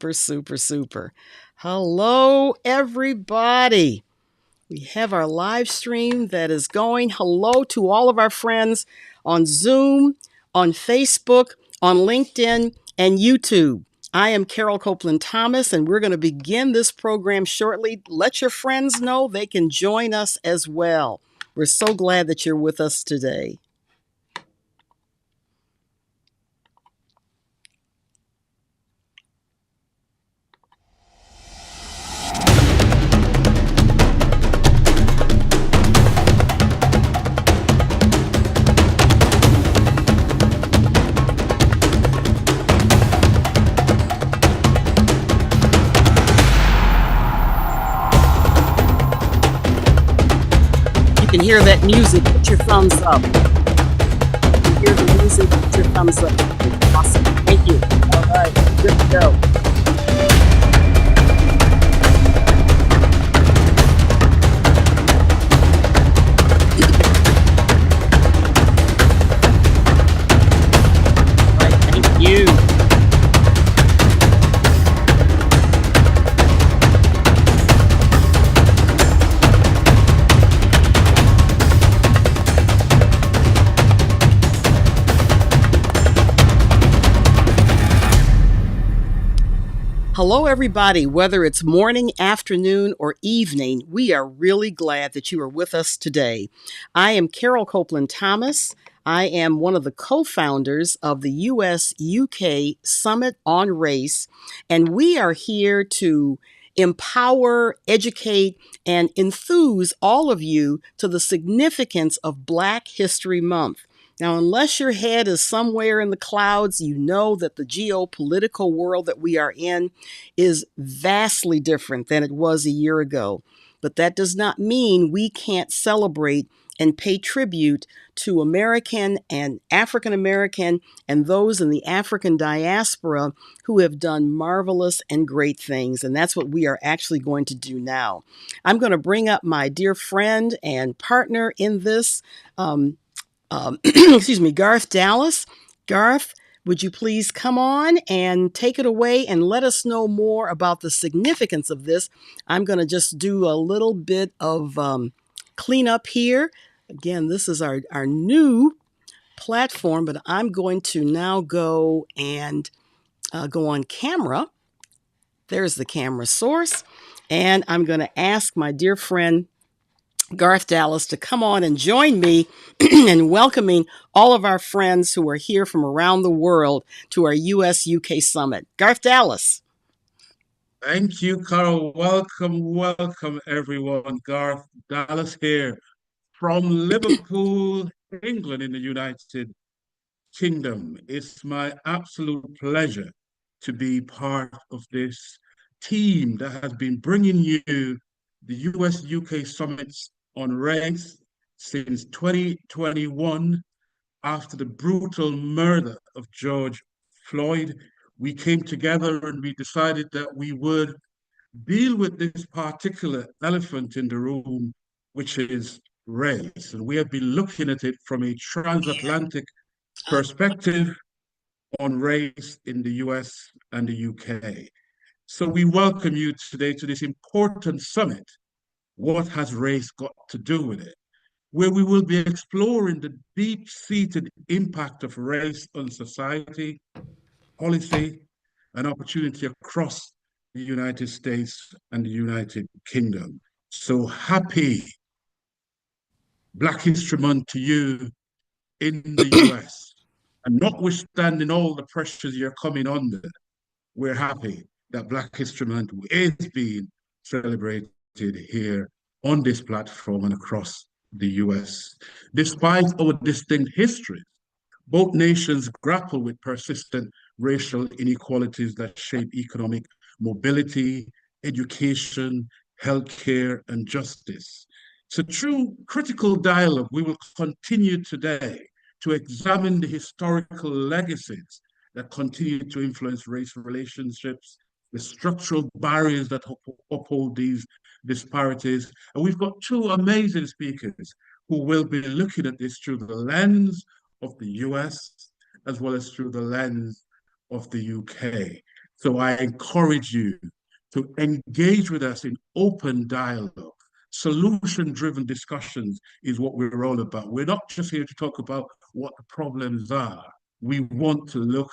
Super, super, super. Hello, everybody. We have our live stream that is going. Hello to all of our friends on Zoom, on Facebook, on LinkedIn, and YouTube. I am Carol Copeland Thomas, and we're going to begin this program shortly. Let your friends know they can join us as well. We're so glad that you're with us today. You can hear that music. Put your thumbs up. You can hear the music. Put your thumbs up. Awesome. Thank you. All right. Good to go. All right. Thank you. Hello, everybody. Whether it's morning, afternoon, or evening, we are really glad that you are with us today. I am Carol Copeland Thomas. I am one of the co founders of the US UK Summit on Race, and we are here to empower, educate, and enthuse all of you to the significance of Black History Month. Now, unless your head is somewhere in the clouds, you know that the geopolitical world that we are in is vastly different than it was a year ago. But that does not mean we can't celebrate and pay tribute to American and African American and those in the African diaspora who have done marvelous and great things. And that's what we are actually going to do now. I'm going to bring up my dear friend and partner in this, excuse me, Garth Dallas. Garth, would you please come on and take it away and let us know more about the significance of this? I'm going to just do a little bit of cleanup here. Again, this is our new platform, but I'm going to now go and go on camera. There's the camera source. And I'm going to ask my dear friend Garth Dallas to come on and join me in welcoming all of our friends who are here from around the world to our US UK Summit. Garth Dallas. Thank you, Carl. Welcome, everyone. Garth Dallas here from Liverpool, England, in the United Kingdom. It's my absolute pleasure to be part of this team that has been bringing you the US UK summits on race since 2021 after the brutal murder of George Floyd. We came together and we decided that we would deal with this particular elephant in the room, which is race. And we have been looking at it from a transatlantic perspective on race in the US and the UK. So we welcome you today to this important summit. What has race got to do with it? Where we will be exploring the deep-seated impact of race on society, policy, and opportunity across the United States and the United Kingdom. So happy Black History Month to you in the US. And notwithstanding all the pressures you're coming under, we're happy that Black History Month is being celebrated here on this platform and across the US. Despite our distinct histories, both nations grapple with persistent racial inequalities that shape economic mobility, education, healthcare, and justice. So, through critical dialogue, we will continue today to examine the historical legacies that continue to influence race relationships, the structural barriers that uphold these disparities. And we've got two amazing speakers who will be looking at this through the lens of the US as well as through the lens of the UK. So I encourage you to engage with us in open dialogue. Solution-driven discussions is what we're all about. We're not just here to talk about what the problems are. We want to look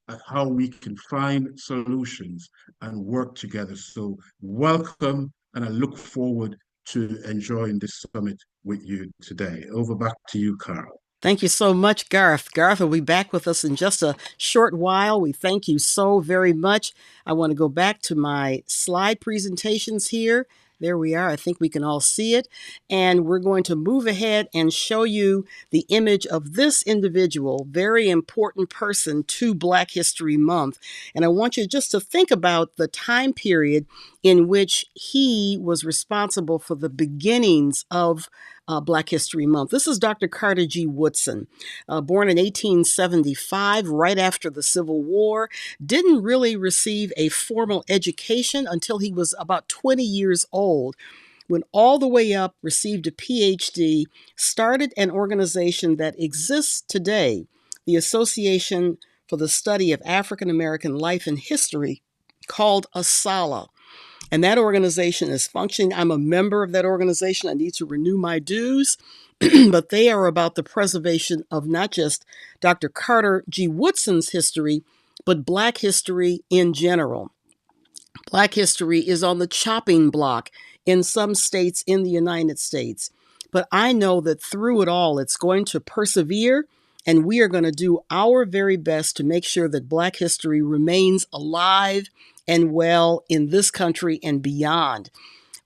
at how we can find solutions and work together. So welcome, and I look forward to enjoying this summit with you today. Over back to you, Carl. Thank you so much, Garth. Garth will be back with us in just a short while. We thank you so very much. I want to go back to my slide presentations here. There we are. I think we can all see it. And we're going to move ahead and show you the image of this individual, very important person to Black History Month. And I want you just to think about the time period in which he was responsible for the beginnings of Black History Month. This is Dr. Carter G. Woodson, born in 1875, right after the Civil War. Didn't really receive a formal education until he was about 20 years old. Went all the way up, received a PhD, started an organization that exists today, the Association for the Study of African American Life and History, called ASALH. And that organization is functioning. I'm a member of that organization. I need to renew my dues, but they are about the preservation of not just Dr. Carter G. Woodson's history, but Black history in general. Black history is on the chopping block in some states in the United States. But I know that through it all, it's going to persevere, and we are going to do our very best to make sure that Black history remains alive and well in this country and beyond.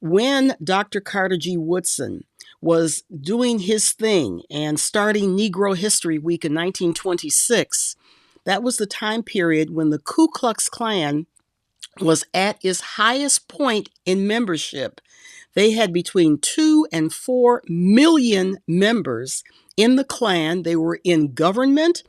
When Dr. Carter G. Woodson was doing his thing and starting Negro History Week in 1926, that was the time period when the Ku Klux Klan was at its highest point in membership. They had between 2 and 4 million members in the Klan. They were in government,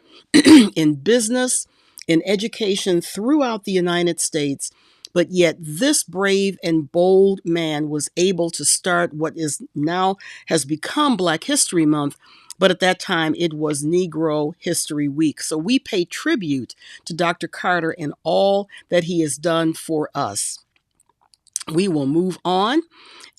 in business, in education throughout the United States. But yet this brave and bold man was able to start what is now has become Black History Month. But at that time, it was Negro History Week. So we pay tribute to Dr. Carter and all that he has done for us. We will move on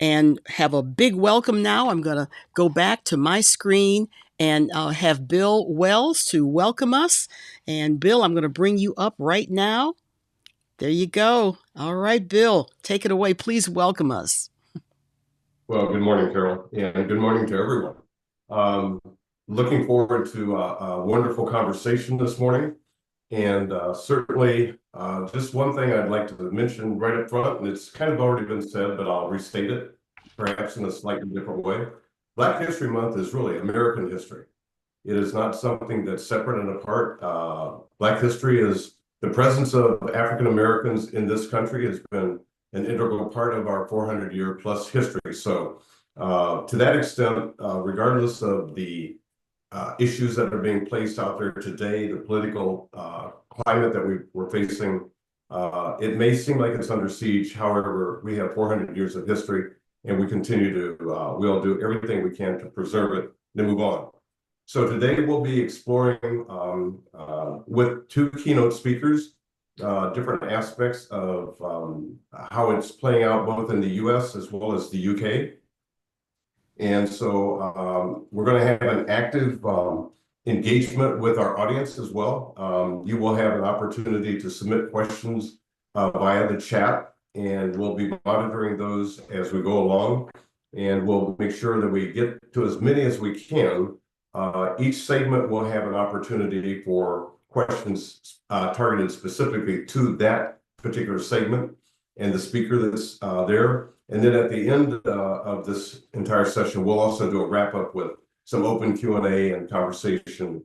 and have a big welcome now. I'm going to go back to my screen and have Bill Wells to welcome us. And Bill, I'm going to bring you up right now. There you go. All right, Bill, take it away. Please welcome us. Well, good morning, Carol, and good morning to everyone. Looking forward to a wonderful conversation this morning. And certainly, just one thing I'd like to mention right up front, and it's kind of already been said, but I'll restate it, perhaps in a slightly different way. Black History Month is really American history. It is not something that's separate and apart. Black history is the presence of African Americans in this country has been an integral part of our 400-year plus history. So to that extent, regardless of the issues that are being placed out there today, the political climate that we're facing, it may seem like it's under siege. However, we have 400 years of history, and we continue to, we'll do everything we can to preserve it and move on. So today we'll be exploring with 2 keynote speakers, different aspects of how it's playing out both in the US as well as the UK. And so we're going to have an active engagement with our audience as well. You will have an opportunity to submit questions via the chat, and we'll be monitoring those as we go along. And we'll make sure that we get to as many as we can. Each segment will have an opportunity for questions targeted specifically to that particular segment and the speaker that's there. And then at the end of this entire session, we'll also do a wrap up with some open Q&A and conversation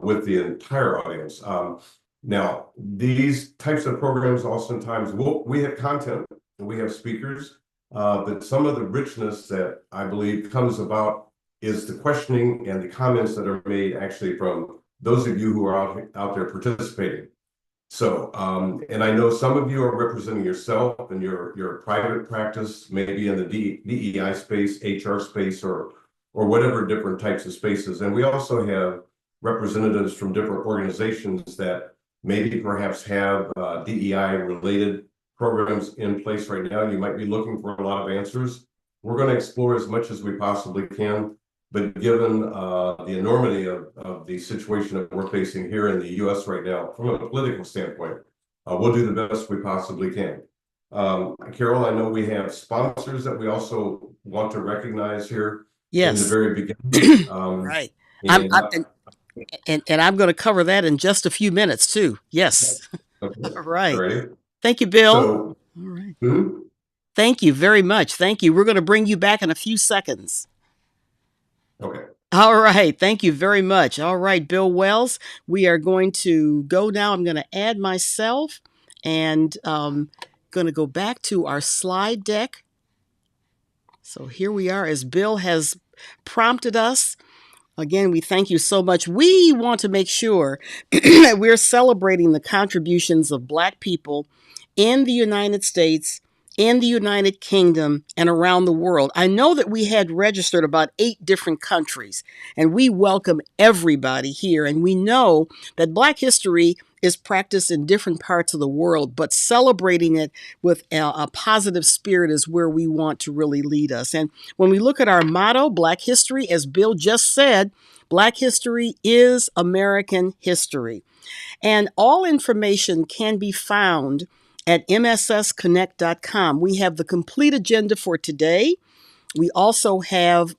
with the entire audience. Now, these types of programs oftentimes, we have content and we have speakers, but some of the richness that I believe comes about is the questioning and the comments that are made actually from those of you who are out there participating. So, and I know some of you are representing yourself and your private practice, maybe in the DEI space, HR space, or whatever different types of spaces. And we also have representatives from different organizations that maybe perhaps have DEI-related programs in place right now. You might be looking for a lot of answers. We're going to explore as much as we possibly can, but given the enormity of the situation that we're facing here in the U.S. right now, from a political standpoint, we'll do the best we possibly can. Carol, I know we have sponsors that we also want to recognize here in the Yes. very beginning. Right. And, And I'm going to cover that in just a few minutes too. Yes. okay. All right. Alrighty. Thank you, Bill. So, All right. hmm? Thank you very much. Thank you. We're going to bring you back in a few seconds. Okay. All right. Thank you very much. All right, Bill Wells, we are going to go now. I'm going to add myself and going to go back to our slide deck. So here we are as Bill has prompted us. Again, we thank you so much. We want to make sure that we're celebrating the contributions of Black people in the United States, in the United Kingdom, and around the world. I know that we had registered about 8 different countries, and we welcome everybody here. And we know that Black history is practiced in different parts of the world, but celebrating it with a positive spirit is where we want to really lead us. And when we look at our motto, Black history, as Bill just said, Black history is American history. And all information can be found at mssconnect.com. We have the complete agenda for today. We also have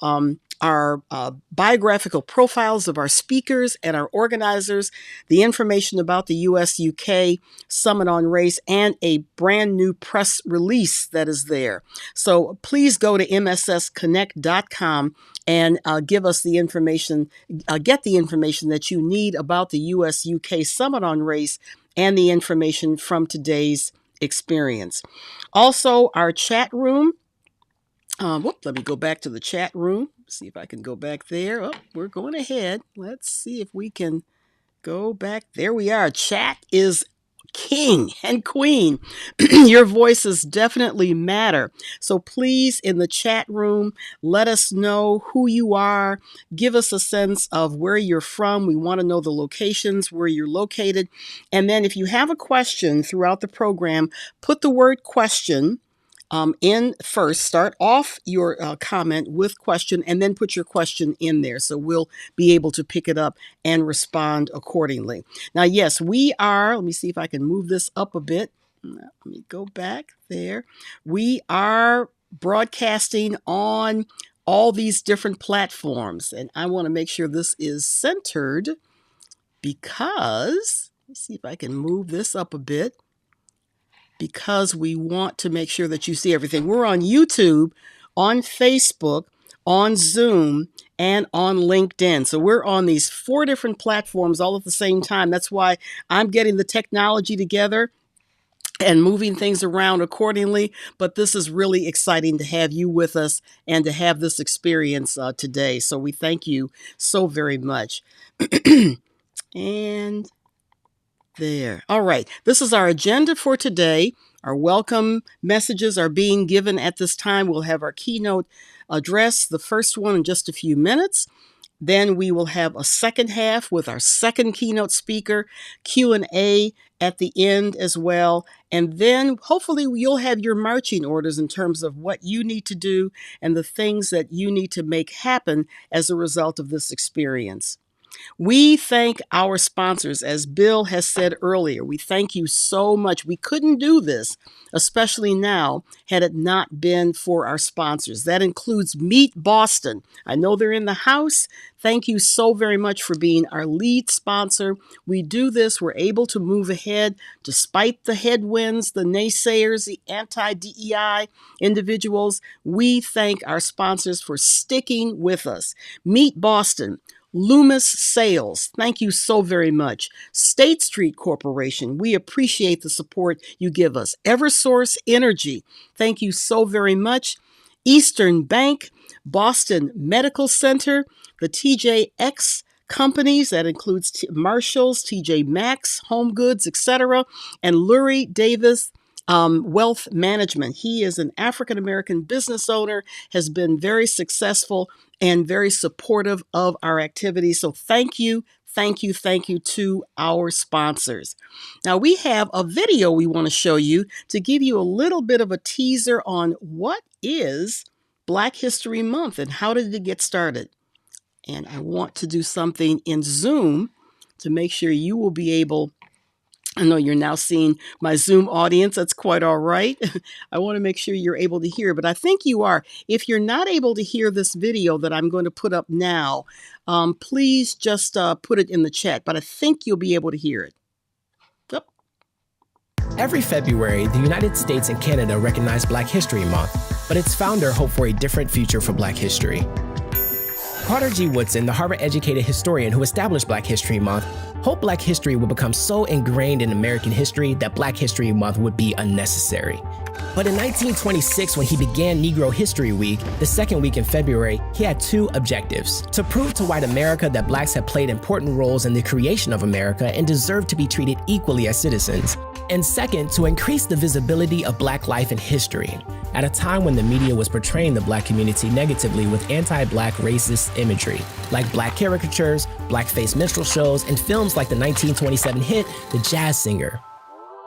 our biographical profiles of our speakers and our organizers, the information about the US-UK Summit on Race, and a brand new press release that is there. So please go to mssconnect.com and give us the information, get the information that you need about the US-UK Summit on Race and the information from today's experience. Also, our chat room. Let me go back to the chat room. See if I can go back there. Oh, we're going ahead. Let's see if we can go back. There we are. Chat is king and queen. Your voices definitely matter. So please, in the chat room, let us know who you are. Give us a sense of where you're from. We want to know the locations where you're located. And then if you have a question throughout the program, put the word question in first. Start off your comment with question and then put your question in there. So we'll be able to pick it up and respond accordingly. Now, yes, we are, let me see if I can move this up a bit. Let me go back there. We are broadcasting on all these different platforms, and I want to make sure this is centered because, let me see if I can move this up a bit, because we want to make sure that you see everything. We're on YouTube, on Facebook, on Zoom, and on LinkedIn. So we're on these 4 different platforms all at the same time. That's why I'm getting the technology together and moving things around accordingly. But this is really exciting to have you with us and to have this experience today. So we thank you so very much. And there. All right. This is our agenda for today. Our welcome messages are being given at this time. We'll have our keynote address, the first one in just a few minutes. Then we will have a second half with our second keynote speaker, Q&A at the end as well. And then hopefully you'll have your marching orders in terms of what you need to do and the things that you need to make happen as a result of this experience. We thank our sponsors, as Bill has said earlier. We thank you so much. We couldn't do this, especially now, had it not been for our sponsors. That includes Meet Boston. I know they're in the house. Thank you so very much for being our lead sponsor. We do this. We're able to move ahead despite the headwinds, the naysayers, the anti-DEI individuals. We thank our sponsors for sticking with us. Meet Boston. Loomis Sales, thank you so very much. State Street Corporation, we appreciate the support you give us. Eversource Energy, thank you so very much. Eastern Bank, Boston Medical Center, the TJX companies, that includes Marshalls, TJ Maxx, Home Goods, etc., and Lurie Davis Wealth Management. He is an African-American business owner, has been very successful and very supportive of our activities. So thank you thank you to our sponsors. Now, we have a video we want to show you to give you a little bit of a teaser on what is Black History Month and how did it get started. And I want to do something in Zoom to make sure you will be able, I know you're now seeing my Zoom audience. That's quite all right. I want to make sure you're able to hear, but I think you are. If you're not able to hear this video that I'm going to put up now, please just put it in the chat, but I think you'll be able to hear it. Yep. Every February, the United States and Canada recognize Black History Month, but its founder hoped for a different future for Black history. Carter G. Woodson, the Harvard-educated historian who established Black History Month, hoped Black history would become so ingrained in American history that Black History Month would be unnecessary. But in 1926, when he began Negro History Week, the second week in February, he had two objectives: to prove to white America that Blacks had played important roles in the creation of America and deserved to be treated equally as citizens, and second, to increase the visibility of Black life and history, at a time when the media was portraying the Black community negatively with anti-Black racist imagery, like Black caricatures, blackface minstrel shows, and films like the 1927 hit The Jazz Singer.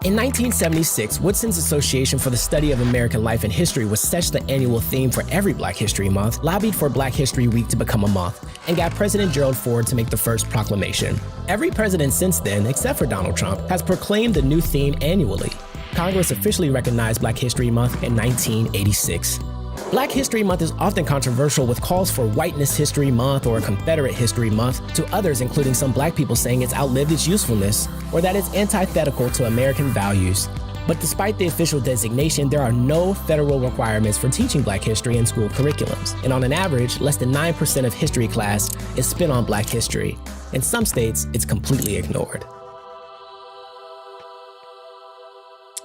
In 1976, Woodson's Association for the Study of American Life and History, which sets the annual theme for every Black History Month, lobbied for Black History Week to become a month, and got President Gerald Ford to make the first proclamation. Every president since then, except for Donald Trump, has proclaimed the new theme annually. Congress officially recognized Black History Month in 1986. Black History Month is often controversial, with calls for Whiteness History Month or Confederate History Month, to others, including some Black people, saying it's outlived its usefulness or that it's antithetical to American values. But despite the official designation, there are no federal requirements for teaching Black history in school curriculums. And on an average, less than 9% of history class is spent on Black history. In some states, it's completely ignored.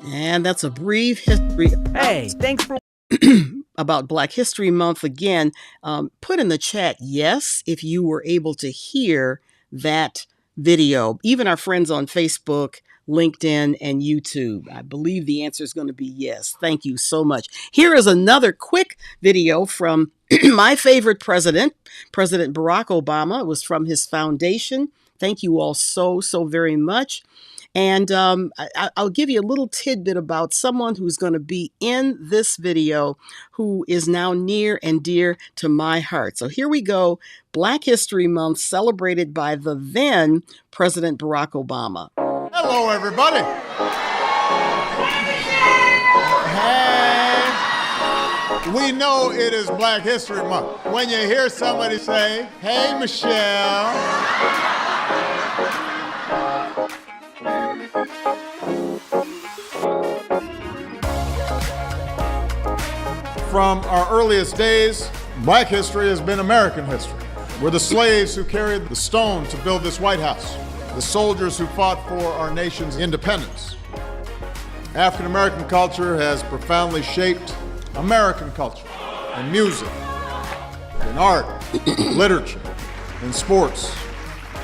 And that's a brief history. Hey, thanks for about Black History Month. Again, put in the chat yes if you were able to hear that video. Even our friends on Facebook, LinkedIn, and YouTube. I believe the answer is going to be yes. Thank you so much. Here is another quick video from my favorite president, President Barack Obama. It was from his foundation. Thank you all so very much. And I'll give you a little tidbit about someone who's going to be in this video who is now near and dear to my heart. So here we go. Black History Month celebrated by the then President Barack Obama. Hello, everybody. Hey, we know it is Black History Month. When you hear somebody say, "Hey, Michelle," from our earliest days, Black history has been American history. We're the slaves who carried the stone to build this White House, the soldiers who fought for our nation's independence. African American culture has profoundly shaped American culture in music, in art, literature, in sports.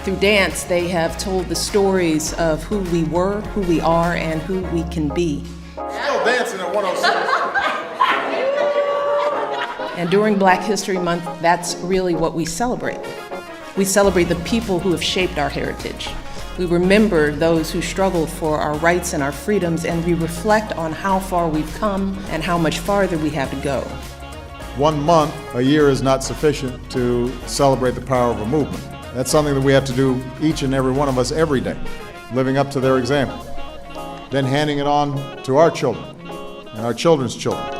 Through dance, they have told the stories of who we were, who we are, and who we can be. Still dancing at 106. And during Black History Month, that's really what we celebrate. We celebrate the people who have shaped our heritage. We remember those who struggled for our rights and our freedoms, and we reflect on how far we've come and how much farther we have to go. 1 month a year is not sufficient to celebrate the power of a movement. That's something that we have to do, each and every one of us, every day, living up to their example, then handing it on to our children and our children's children.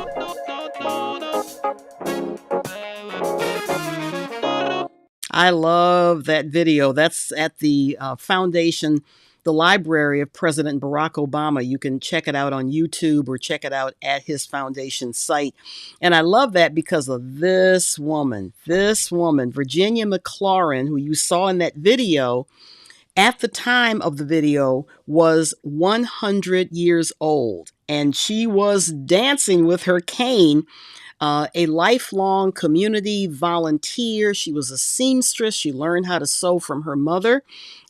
I love that video. That's at the foundation, the library of President Barack Obama. You can check it out on YouTube or check it out at his foundation site. And I love that because of this woman, Virginia McLaurin, who you saw in that video, at the time of the video was 100 years old. And she was dancing with her cane A lifelong community volunteer. She was a seamstress. She learned how to sew from her mother.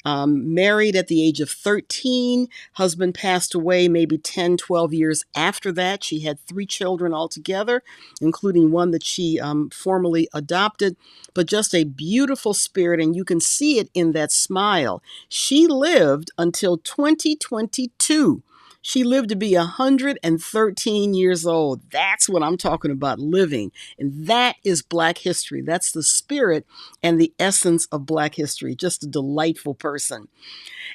Married at the age of 13. Husband passed away maybe 10, 12 years after that. She had 3 children altogether, including one that she formally adopted. But just a beautiful spirit, and you can see it in that smile. She lived until 2022. She lived to be 113 years old. That's what I'm talking about, living. And that is Black history. That's the spirit and the essence of Black history. Just a delightful person.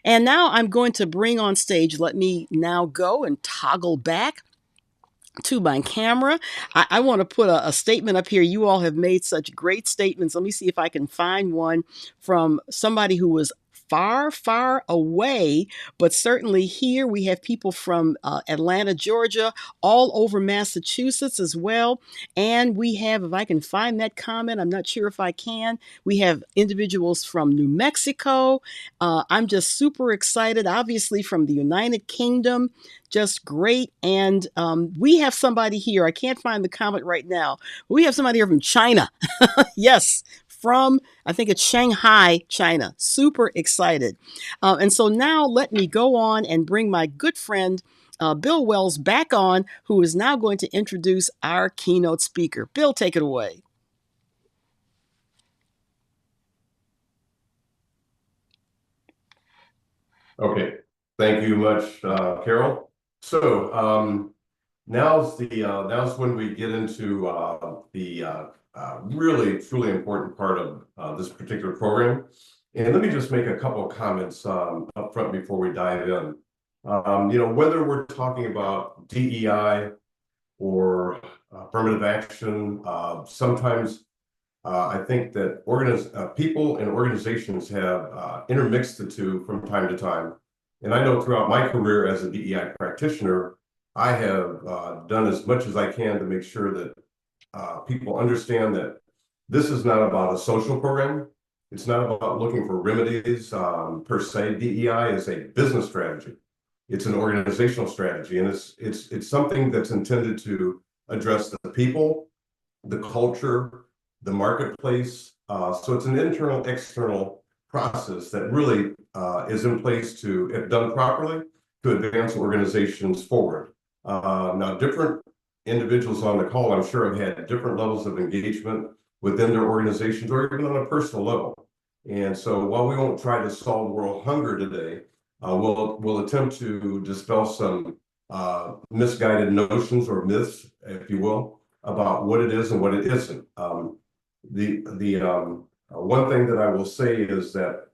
And now I'm going to bring on stage, let me now go and toggle back to my camera. I want to put a statement up here. You all have made such great statements. Let me see if I can find one from somebody who was far, far away, but certainly here we have people from Atlanta, Georgia, all over Massachusetts as well. And we have, if I can find that comment, I'm not sure if I can, we have individuals from New Mexico. I'm just super excited, obviously from the United Kingdom, just great. And we have somebody here, I can't find the comment right now, but we have somebody here from China. Yes, from, I think it's Shanghai, China. Super excited. And so now let me go on and bring my good friend, Bill Wells, back on, who is now going to introduce our keynote speaker. Bill, take it away. Okay, thank you much, Carol. So now's when we get into the really truly important part of this particular program. And let me just make a couple of comments up front before we dive in. Whether we're talking about DEI or affirmative action, sometimes I think that people and organizations have intermixed the two from time to time. And I know throughout my career as a DEI practitioner, I have done as much as I can to make sure that people understand that this is not about a social program. It's not about looking for remedies per se. DEI is a business strategy. It's an organizational strategy, and it's something that's intended to address the people, the culture, the marketplace. So it's an internal, external process that really is in place to, if done properly, to advance organizations forward. Now, different individuals on the call, I'm sure, have had different levels of engagement within their organizations or even on a personal level. And so while we won't try to solve world hunger today, we'll attempt to dispel some misguided notions or myths, if you will, about what it is and what it isn't. One thing that I will say is that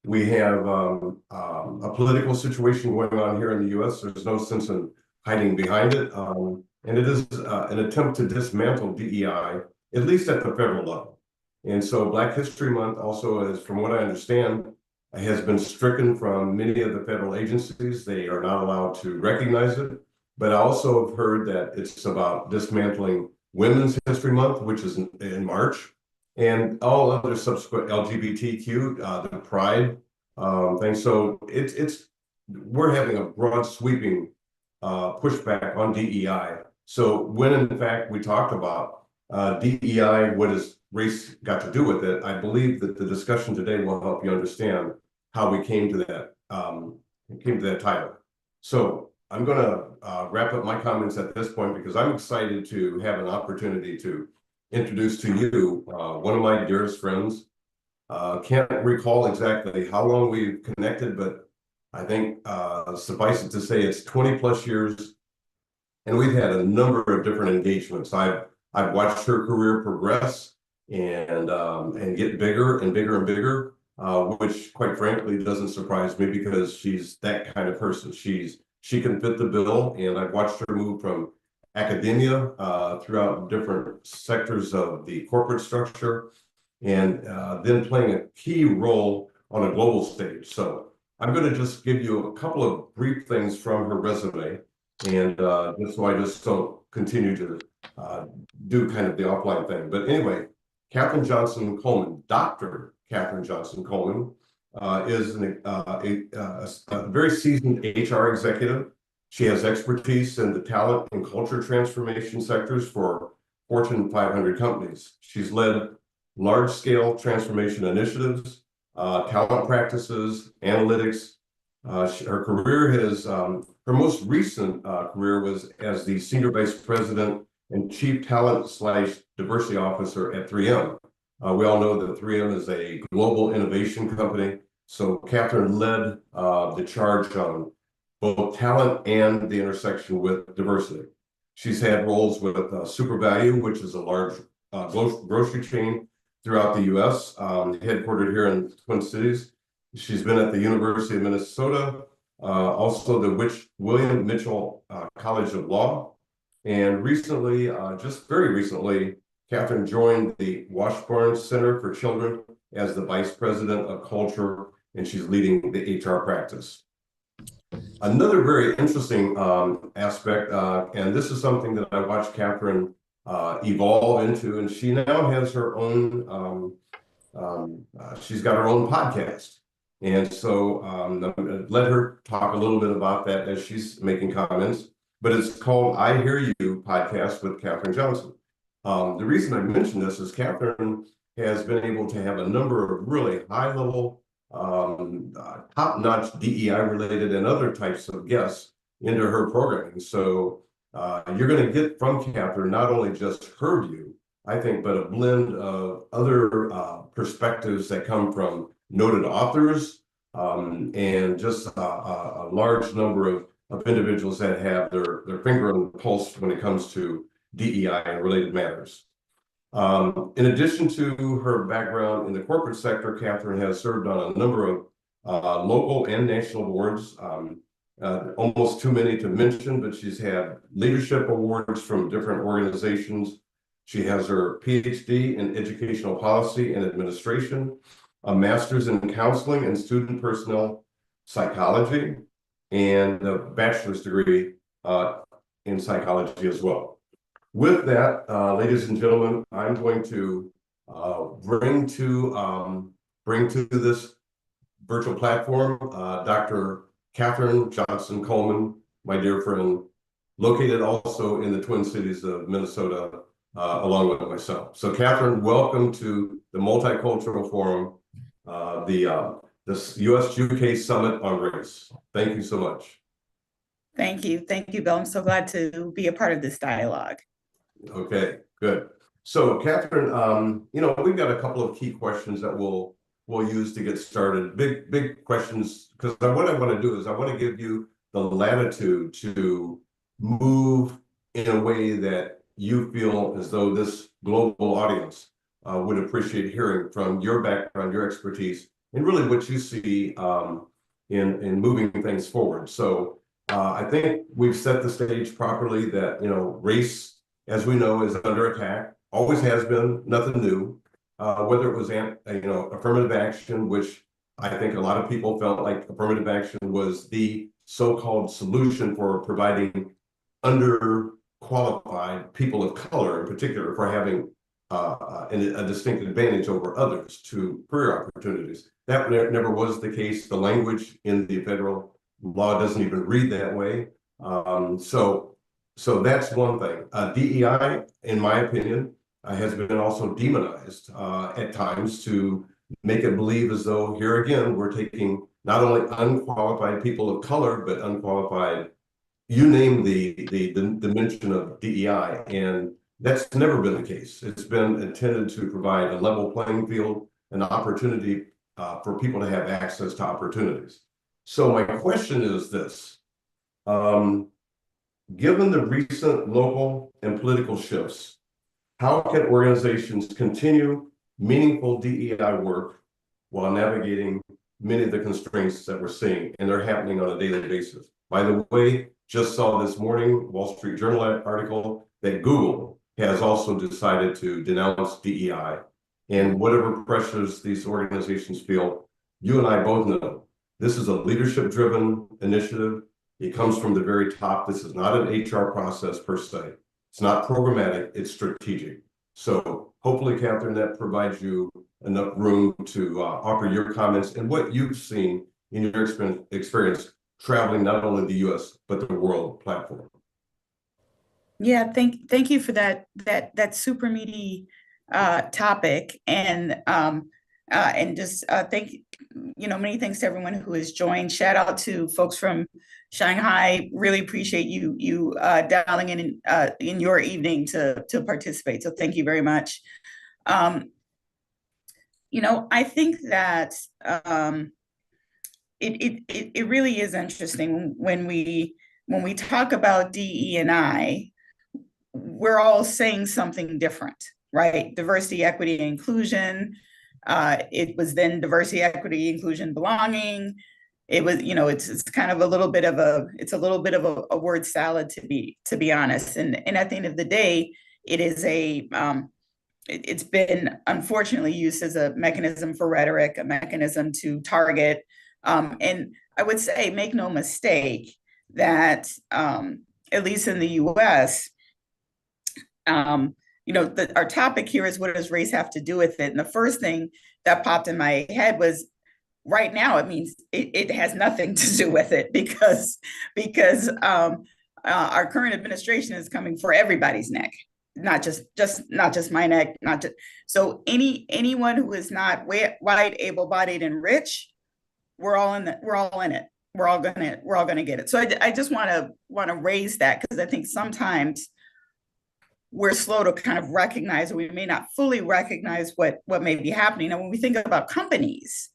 we have a political situation going on here in the U.S. There's no sense in hiding behind it. And it is an attempt to dismantle DEI, at least at the federal level. And so Black History Month also, is, from what I understand, has been stricken from many of the federal agencies. They are not allowed to recognize it. But I also have heard that it's about dismantling Women's History Month, which is in March, and all other subsequent LGBTQ, the Pride thing. So we're having a broad sweeping pushback on DEI. So when in fact we talked about DEI, what has race got to do with it, I believe that the discussion today will help you understand how we came to that title. So I'm going to wrap up my comments at this point because I'm excited to have an opportunity to introduce to you one of my dearest friends. Can't recall exactly how long we've connected, but I think suffice it to say it's 20 plus years, and we've had a number of different engagements. I've watched her career progress and get bigger and bigger and bigger, which quite frankly doesn't surprise me because she's that kind of person. She can fit the bill, and I've watched her move from academia throughout different sectors of the corporate structure, and then playing a key role on a global stage. So I'm going to just give you a couple of brief things from her resume, and just so I just don't continue to do kind of the offline thing. But anyway, Katherine Johnson Coleman, Dr. Katherine Johnson Coleman, is a very seasoned HR executive. She has expertise in the talent and culture transformation sectors for Fortune 500 companies. She's led large-scale transformation initiatives, talent practices, analytics. Her career has, her most recent career was as the Senior Vice President and Chief Talent/Diversity Officer at 3M. We all know that 3M is a global innovation company. So Catherine led the charge on both talent and the intersection with diversity. She's had roles with SuperValue, which is a large grocery chain throughout the U.S., headquartered here in Twin Cities. She's been at the University of Minnesota, also the William Mitchell College of Law. And recently, just very recently, Catherine joined the Washburn Center for Children as the Vice President of Culture, and she's leading the HR practice. Another very interesting aspect, and this is something that I watched Catherine evolve into, and she now has her own, she's got her own podcast. And so I'm gonna let her talk a little bit about that as she's making comments, but it's called I Hear You Podcast with Catherine Johnson. The reason I mention this is Catherine has been able to have a number of really high-level, top-notch DEI related and other types of guests into her programming. So you're going to get from Catherine not only just her view, I think, but a blend of other perspectives that come from noted authors and just a large number of individuals that have their finger on the pulse when it comes to DEI and related matters. In addition to her background in the corporate sector, Catherine has served on a number of local and national boards, almost too many to mention, but she's had leadership awards from different organizations. She has her PhD in educational policy and administration, a master's in counseling and student personnel psychology, and a bachelor's degree in psychology as well. With that, ladies and gentlemen, I'm going to bring to this virtual platform Dr. Catherine Johnson Coleman, my dear friend, located also in the Twin Cities of Minnesota, along with myself. So, Catherine, welcome to the Multicultural Forum, the US-UK Summit on Race. Thank you so much. Thank you, Bill. I'm so glad to be a part of this dialogue. Okay, good. So, Catherine, you know, we've got a couple of key questions that we'll use to get started. Big questions, because what I want to do is I want to give you the latitude to move in a way that you feel as though this global audience would appreciate hearing from your background, your expertise, and really what you see in moving things forward. So I think we've set the stage properly that, you know, race, as we know, is under attack, always has been, nothing new. Whether it was, affirmative action, which I think a lot of people felt like affirmative action was the so-called solution for providing underqualified people of color, in particular, for having a distinct advantage over others to career opportunities. That never was the case. The language in the federal law doesn't even read that way. So that's one thing. DEI, in my opinion, has been also demonized at times to make it believe as though, here again, we're taking not only unqualified people of color, but unqualified, you name the dimension of DEI, and that's never been the case. It's been intended to provide a level playing field, an opportunity for people to have access to opportunities. So my question is this. Given the recent local and political shifts, how can organizations continue meaningful DEI work while navigating many of the constraints that we're seeing, and they're happening on a daily basis? By the way, just saw this morning, Wall Street Journal article that Google has also decided to denounce DEI, and whatever pressures these organizations feel, you and I both know this is a leadership-driven initiative. It comes from the very top. This is not an HR process per se. It's not programmatic, it's strategic. So hopefully, Catherine, that provides you enough room to offer your comments and what you've seen in your experience traveling not only the US, but the world platform. Yeah, thank you for that super meaty topic, and just thank many thanks to everyone who has joined. Shout out to folks from Shanghai. Really appreciate you dialing in your evening to participate. So thank you very much. I think that it really is interesting when we talk about DE&I. We're all saying something different, right? Diversity, equity, and inclusion. It was then diversity, equity, inclusion, belonging. It was, it's kind of a little bit of a word salad to be honest. And at the end of the day, it is it's been unfortunately used as a mechanism for rhetoric, a mechanism to target. And I would say, make no mistake that at least in the U.S., our topic here is, what does race have to do with it? And the first thing that popped in my head was, right now, it means it has nothing to do with it, because our current administration is coming for everybody's neck, not just my neck, so anyone who is not white, able-bodied, and rich, we're all in it. We're all gonna get it. So I just want to raise that, because I think sometimes we're slow to kind of recognize, or we may not fully recognize what may be happening. And when we think about companies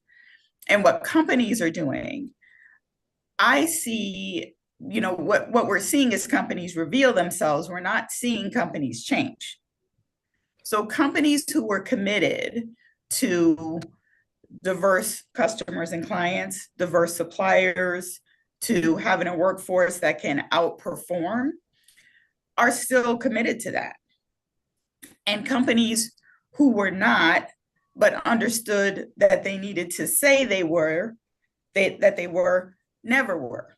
and what companies are doing, I see, what we're seeing is companies reveal themselves. We're not seeing companies change. So companies who were committed to diverse customers and clients, diverse suppliers, to having a workforce that can outperform, are still committed to that. And companies who were not, but understood that they needed to say they were, that they were, never were,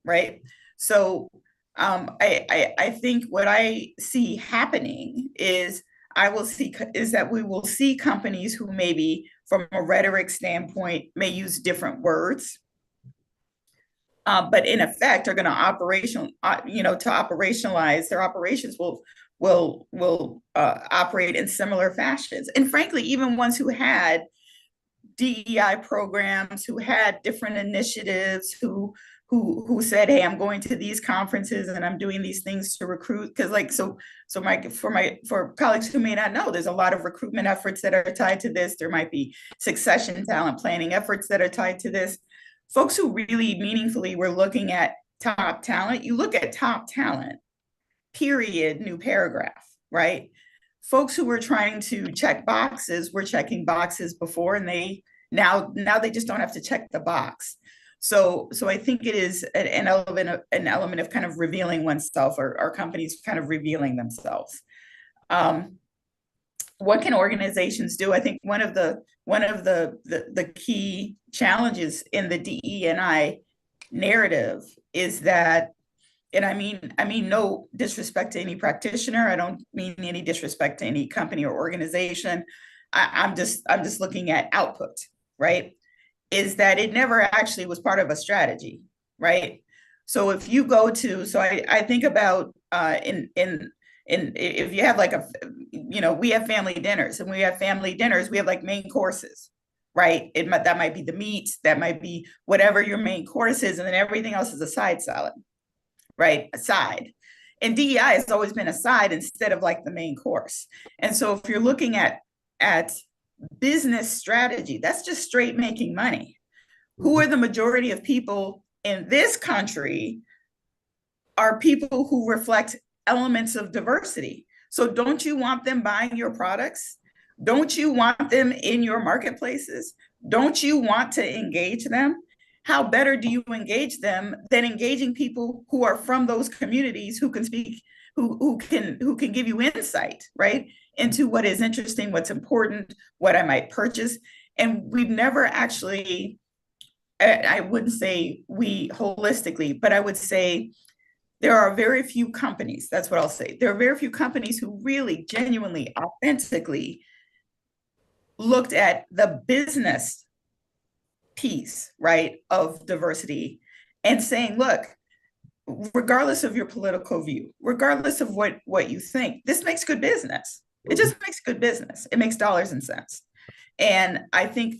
right? So I think what I see happening is that we will see companies who maybe from a rhetoric standpoint may use different words, but in effect are going to operationalize their operations will operate in similar fashions. And frankly, even ones who had DEI programs, who had different initiatives, who said, hey, I'm going to these conferences and I'm doing these things to recruit. Because for colleagues who may not know, there's a lot of recruitment efforts that are tied to this. There might be succession talent planning efforts that are tied to this. Folks who really meaningfully were looking at top talent, you look at top talent, period, new paragraph, right? Folks who were trying to check boxes were checking boxes before, and now they just don't have to check the box. So I think it is an element of kind of revealing oneself, or companies kind of revealing themselves. What can organizations do? I think one of the key challenges in the DE&I narrative is that, and I mean no disrespect to any practitioner. I don't mean any disrespect to any company or organization. I'm just looking at output, right? Is that it never actually was part of a strategy, right? So if you go to, I think about if you have we have family dinners, and we have like main courses, right? That might be the meat, that might be whatever your main course is, and then everything else is a side salad, right? A side. And DEI has always been a side instead of like the main course. And so if you're looking at business strategy, that's just straight making money. Who are the majority of people in this country are people who reflect elements of diversity. So don't you want them buying your products? Don't you want them in your marketplaces? Don't you want to engage them? How better do you engage them than engaging people who are from those communities, who can speak, who can give you insight, right, into what is interesting, what's important, what I might purchase. And we've never actually, I wouldn't say we holistically, but I would say there are very few companies, that's what I'll say. There are very few companies who really genuinely, authentically looked at the business piece, right, of diversity and saying, look, regardless of your political view, regardless of what you think, this makes good business. It just makes good business. It makes dollars and cents. And I think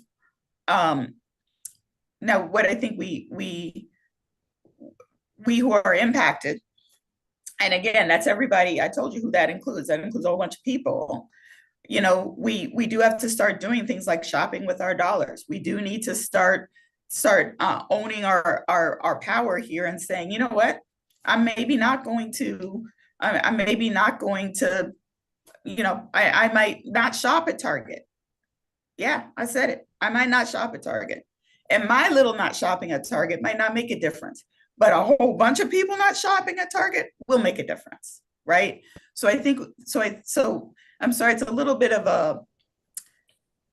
now what I think we who are impacted, and again, that's everybody. I told you who that includes. That includes a whole bunch of people. You know, we do have to start doing things like shopping with our dollars. We do need to start owning our power here and saying, you know what, I'm maybe not going to, you know, I might not shop at Target. Yeah, I said it. I might not shop at Target. And my little not shopping at Target might not make a difference. But a whole bunch of people not shopping at Target will make a difference, right? So I think, I'm sorry, it's a little bit of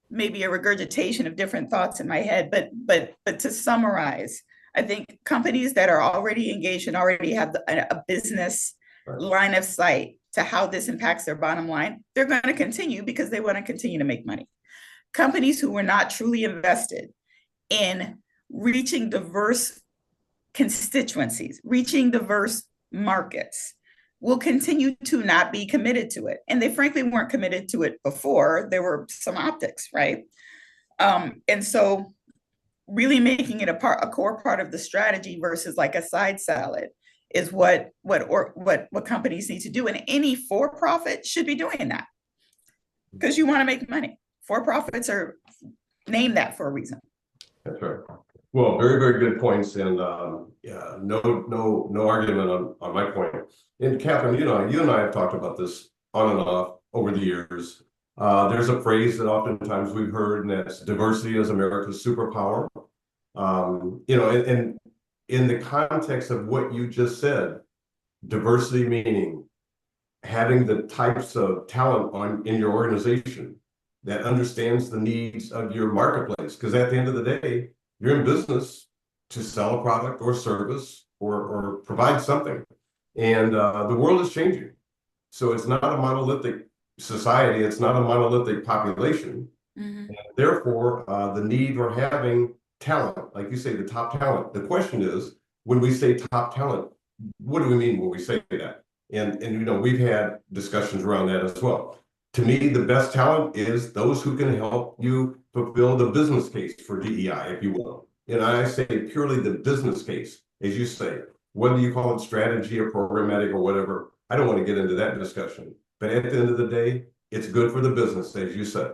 maybe a regurgitation of different thoughts in my head, but to summarize, I think companies that are already engaged and already have a business line of sight to how this impacts their bottom line, they're going to continue because they want to continue to make money. Companies who were not truly invested in reaching diverse constituencies, reaching diverse markets, will continue to not be committed to it. And they frankly weren't committed to it before. There were some optics, right? And so really making it a core part of the strategy versus like a side salad is what companies need to do. And any for-profit should be doing that because you want to make money. For-profits are named that for a reason. That's right. Well, very, very good points, and yeah, no argument on my point. And Catherine, you and I have talked about this on and off over the years. There's a phrase that oftentimes we've heard, and that's diversity is America's superpower. You know, and in the context of what you just said, diversity meaning having the types of talent in your organization that understands the needs of your marketplace, because at the end of the day, you're in business to sell a product or service or provide something. And the world is changing. So it's not a monolithic society. It's not a monolithic population. Mm-hmm. And therefore, the need for having talent, like you say, the top talent. The question is, when we say top talent, what do we mean when we say that? And you know, we've had discussions around that as well. To me, the best talent is those who can help you fulfill the business case for DEI, if you will. And I say purely the business case, as you say, whether you call it strategy or programmatic or whatever, I don't want to get into that discussion. But at the end of the day, it's good for the business, as you said.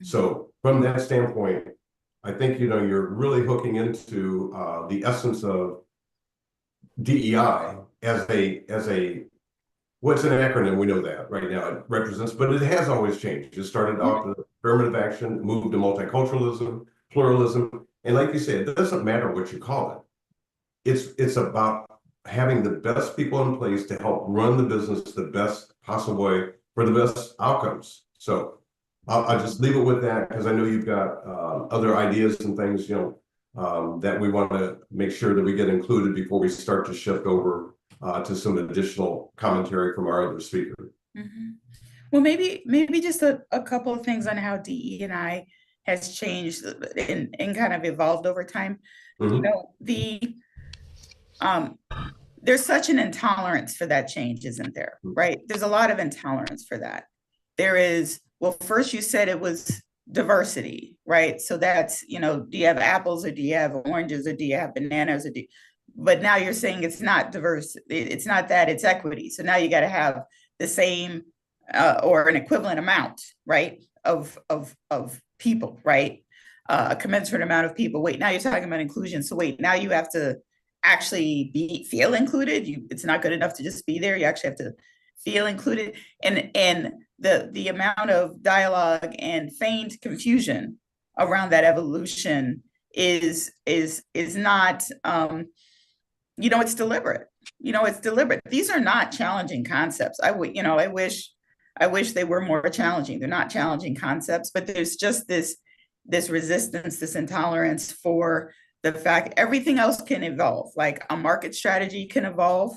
So from that standpoint, I think, you know, you're really hooking into the essence of DEI as a what's an acronym? We know that right now it represents, but it has always changed. It started off with affirmative action, moved to multiculturalism, pluralism, and like you said, it doesn't matter what you call it. It's about having the best people in place to help run the business the best possible way for the best outcomes. So I'll just leave it with that because I know you've got other ideas and things, you know, that we want to make sure that we get included before we start to shift over to some additional commentary from our other speaker. Mm-hmm. Well, maybe just a couple of things on how DE&I has changed and kind of evolved over time. Mm-hmm. You know, there's such an intolerance for that change, isn't there? Right? There's a lot of intolerance for that. There is, well, first you said it was diversity, right? So that's, you know, do you have apples or do you have oranges or do you have bananas but now you're saying it's not diverse. It's not that, it's equity. So now you got to have the same or an equivalent amount, right? Of people, right? A commensurate amount of people. Wait, now you're talking about inclusion. So wait, now you have to actually feel included. It's not good enough to just be there. You actually have to feel included. And the amount of dialogue and feigned confusion around that evolution is not, you know, it's deliberate. You know, it's deliberate. These are not challenging concepts. I wish they were more challenging. They're not challenging concepts, but there's just this resistance, this intolerance for the fact everything else can evolve. Like a market strategy can evolve,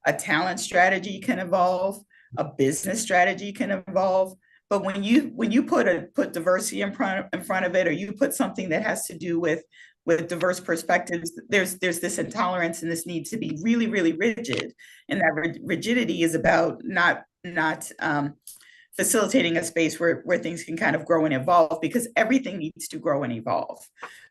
a talent strategy can evolve, a business strategy can evolve. But when you put diversity in front of it, or you put something that has to do with with diverse perspectives, there's this intolerance and this need to be really, really rigid. And that rigidity is about not facilitating a space where things can kind of grow and evolve, because everything needs to grow and evolve.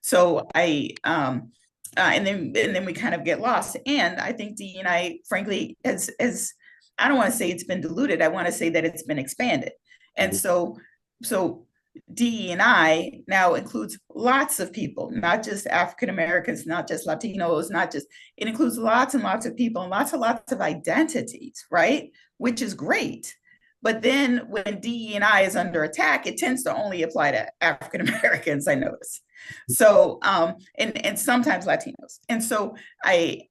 So and then we kind of get lost. And I think DE&I, frankly, as I don't want to say it's been diluted, I want to say that it's been expanded. And so DE&I now includes lots of people, not just African Americans, not just Latinos, it includes lots and lots of people and lots of identities, right? Which is great. But then when DE&I is under attack, it tends to only apply to African Americans, I notice. So, and sometimes Latinos. And so I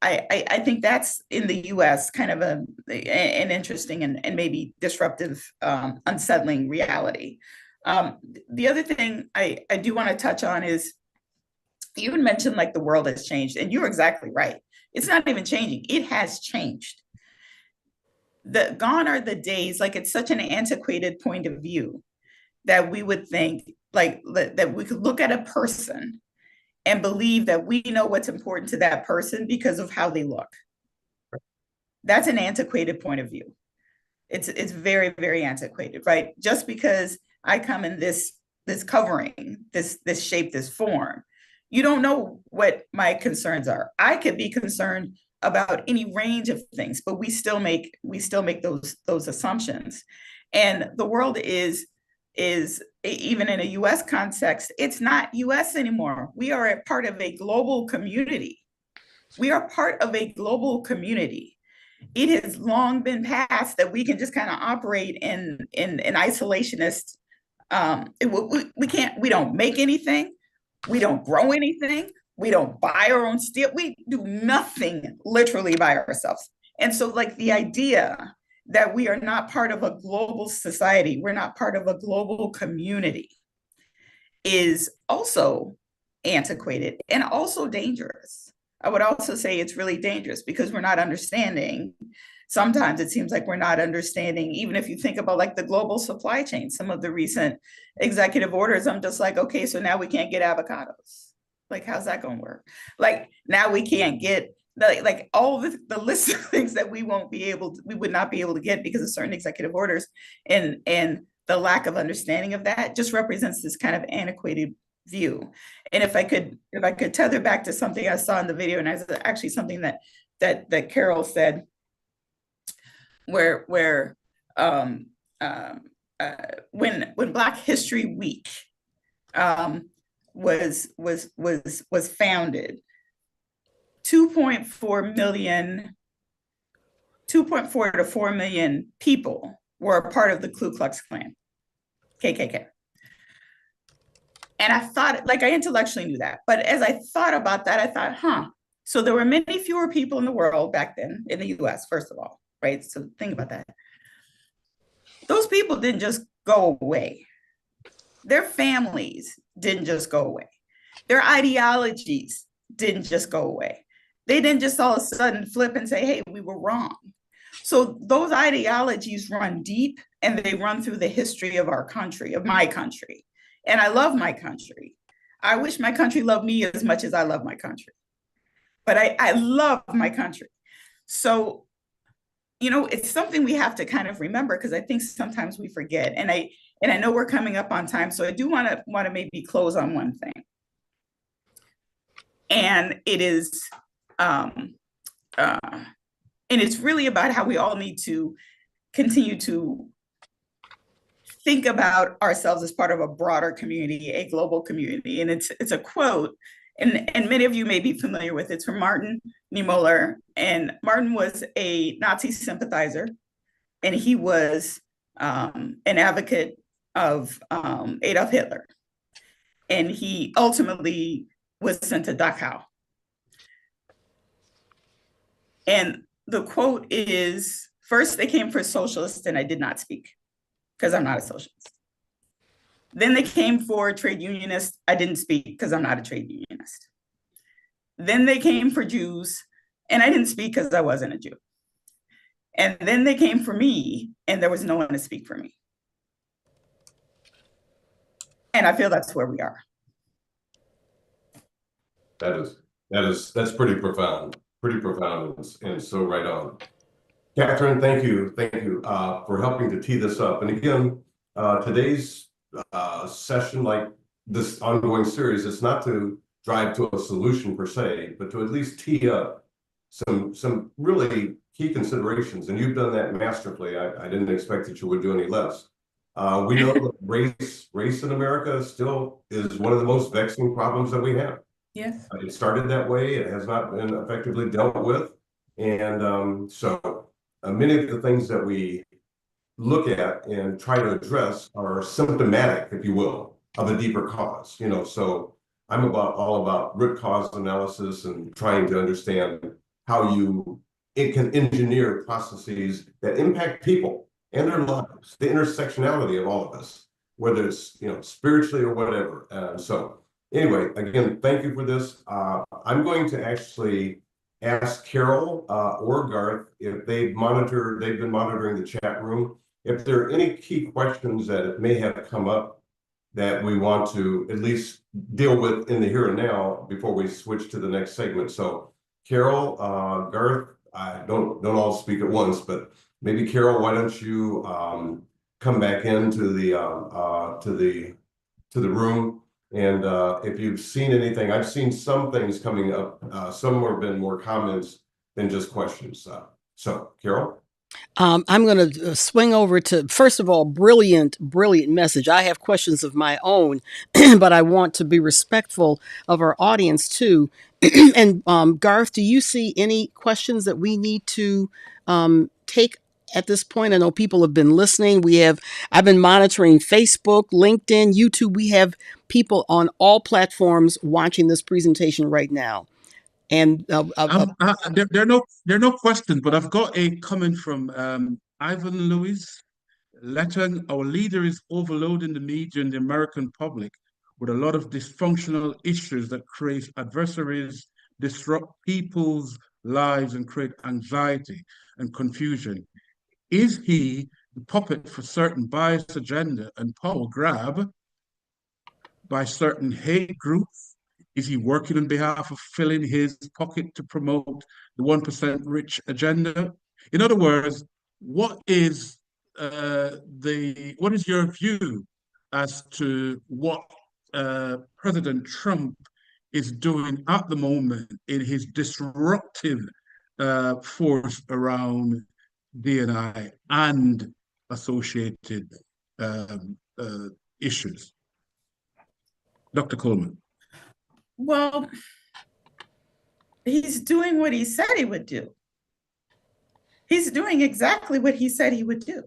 think that's in the US kind of an interesting and maybe disruptive, unsettling reality. The other thing I do want to touch on is, you even mentioned like the world has changed, and you're exactly right. It's not even changing, it has changed. Gone are the days, like it's such an antiquated point of view that we would think like that we could look at a person and believe that we know what's important to that person because of how they look. That's an antiquated point of view. It's very, very antiquated, right? Just because I come in this covering, this shape, this form, you don't know what my concerns are. I could be concerned about any range of things, but we still make those assumptions. And the world is even in a US context, it's not US anymore. We are a part of a global community. We are part of a global community. It has long been past that we can just kind of operate in an isolationist. We don't make anything. We don't grow anything. We don't buy our own steel. We do nothing literally by ourselves. And so like the idea that we are not part of a global society, we're not part of a global community, is also antiquated and also dangerous. I would also say it's really dangerous because we're not understanding. Sometimes it seems like we're not understanding, even if you think about like the global supply chain, some of the recent executive orders, I'm just like, okay, so now we can't get avocados. Like, how's that going to work? Like, now we can't get like all the list of things that we would not be able to get because of certain executive orders, and the lack of understanding of that just represents this kind of antiquated view. And if I could tether back to something I saw in the video, and it's actually something that Carol said, where when Black History Week was founded, 2.4 to 4 million people were a part of the Ku Klux Klan, KKK. And I thought, like, I intellectually knew that, but as I thought about that, I thought, so there were many fewer people in the world back then, in the US, first of all, right? So think about that. Those people didn't just go away. Their families didn't just go away. Their ideologies didn't just go away. They didn't just all of a sudden flip and say, hey, we were wrong. So those ideologies run deep, and they run through the history of our country, of my country. And I love my country. I wish my country loved me as much as I love my country. But I love my country. So, it's something we have to kind of remember, because I think sometimes we forget. And I know we're coming up on time, so I do want to maybe close on one thing. And it is, and it's really about how we all need to continue to think about ourselves as part of a broader community, a global community. And it's a quote, and many of you may be familiar with it. It's from Martin Niemöller. And Martin was a Nazi sympathizer, and he was an advocate of Adolf Hitler. And he ultimately was sent to Dachau. And the quote is, first they came for socialists and I did not speak because I'm not a socialist. Then they came for trade unionists. I didn't speak because I'm not a trade unionist. Then they came for Jews and I didn't speak because I wasn't a Jew. And then they came for me and there was no one to speak for me. And I feel that's where we are. That's pretty profound and so right on. Catherine, thank you for helping to tee this up. And again, today's session, like this ongoing series, it's not to drive to a solution per se, but to at least tee up some really key considerations. And you've done that masterfully. I didn't expect that you would do any less. We know that race in America still is one of the most vexing problems that we have. Yes. It started that way. It has not been effectively dealt with. And so many of the things that we look at and try to address are symptomatic, if you will, of a deeper cause. So I'm all about root cause analysis and trying to understand how it can engineer processes that impact people and their lives, the intersectionality of all of us, whether it's spiritually or whatever. So anyway, again, thank you for this. I'm going to actually ask Carol or Garth if they've been monitoring the chat room, if there are any key questions that may have come up that we want to at least deal with in the here and now before we switch to the next segment. So Carol, Garth, I don't all speak at once, but maybe Carol, why don't you come back into the room? And if you've seen anything, I've seen some things coming up. Some have been more comments than just questions. So, Carol? I'm going to swing over to, first of all, brilliant message. I have questions of my own, but I want to be respectful of our audience too. And Garth, do you see any questions that we need to take at this point? I know people have been listening. I've been monitoring Facebook, LinkedIn, YouTube. We have people on all platforms watching this presentation right now. And there are no questions, but I've got a comment from Ivan Lewis. Our leader is overloading the media and the American public with a lot of dysfunctional issues that create adversaries, disrupt people's lives, and create anxiety and confusion. Is he the puppet for certain biased agenda and power grab by certain hate groups? Is he working on behalf of filling his pocket to promote the 1% rich agenda? In other words, what is your view as to what President Trump is doing at the moment in his disruptive force around D&I and associated issues? Dr. Coleman. Well, he's doing what he said he would do. He's doing exactly what he said he would do.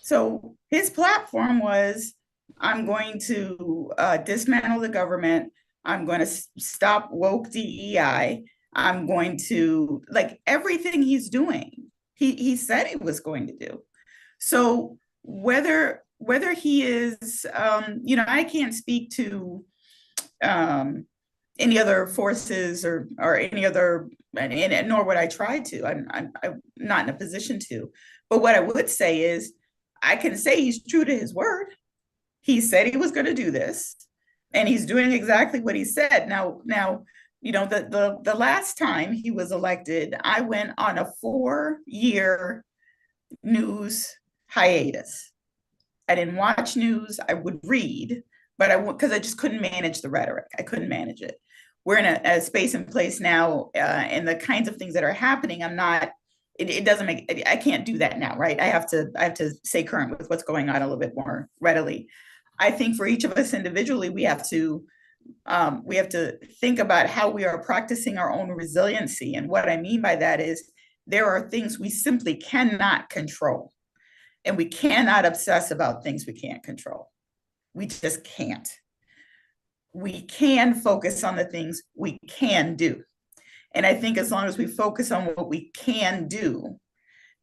So his platform was, I'm going to dismantle the government. I'm going to stop woke DEI. I'm going to, like, everything he's doing, he said he was going to do. So whether he is, I can't speak to any other forces or any other, and nor would I try to. I'm not in a position to. But what I would say is, I can say he's true to his word. He said he was going to do this, and he's doing exactly what he said. Now, the last time he was elected, I went on a 4-year news hiatus. I didn't watch news. I would read, but because I just couldn't manage the rhetoric. I couldn't manage it. We're in a space and place now, and the kinds of things that are happening, it doesn't make, I can't do that now, right? I have to stay current with what's going on a little bit more readily. I think for each of us individually, we have to think about how we are practicing our own resiliency. And what I mean by that is, there are things we simply cannot control, and we cannot obsess about things we can't control. We just can't. We can focus on the things we can do. And I think as long as we focus on what we can do,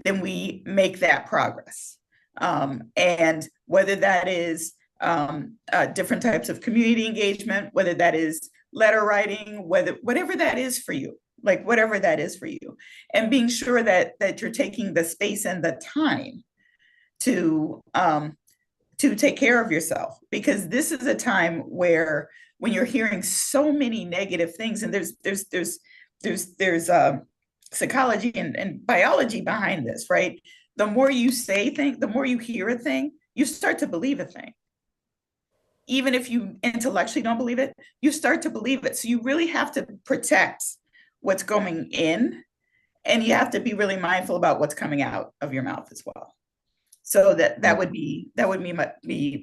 then we make that progress. And whether that is different types of community engagement, whether that is letter writing, whatever that is for you, and being sure that you're taking the space and the time to take care of yourself, because this is a time where when you're hearing so many negative things, and there's psychology and biology behind this, right? The more you say things, the more you hear a thing, you start to believe a thing. Even if you intellectually don't believe it, you start to believe it. So you really have to protect what's going in, and you have to be really mindful about what's coming out of your mouth as well. So that would be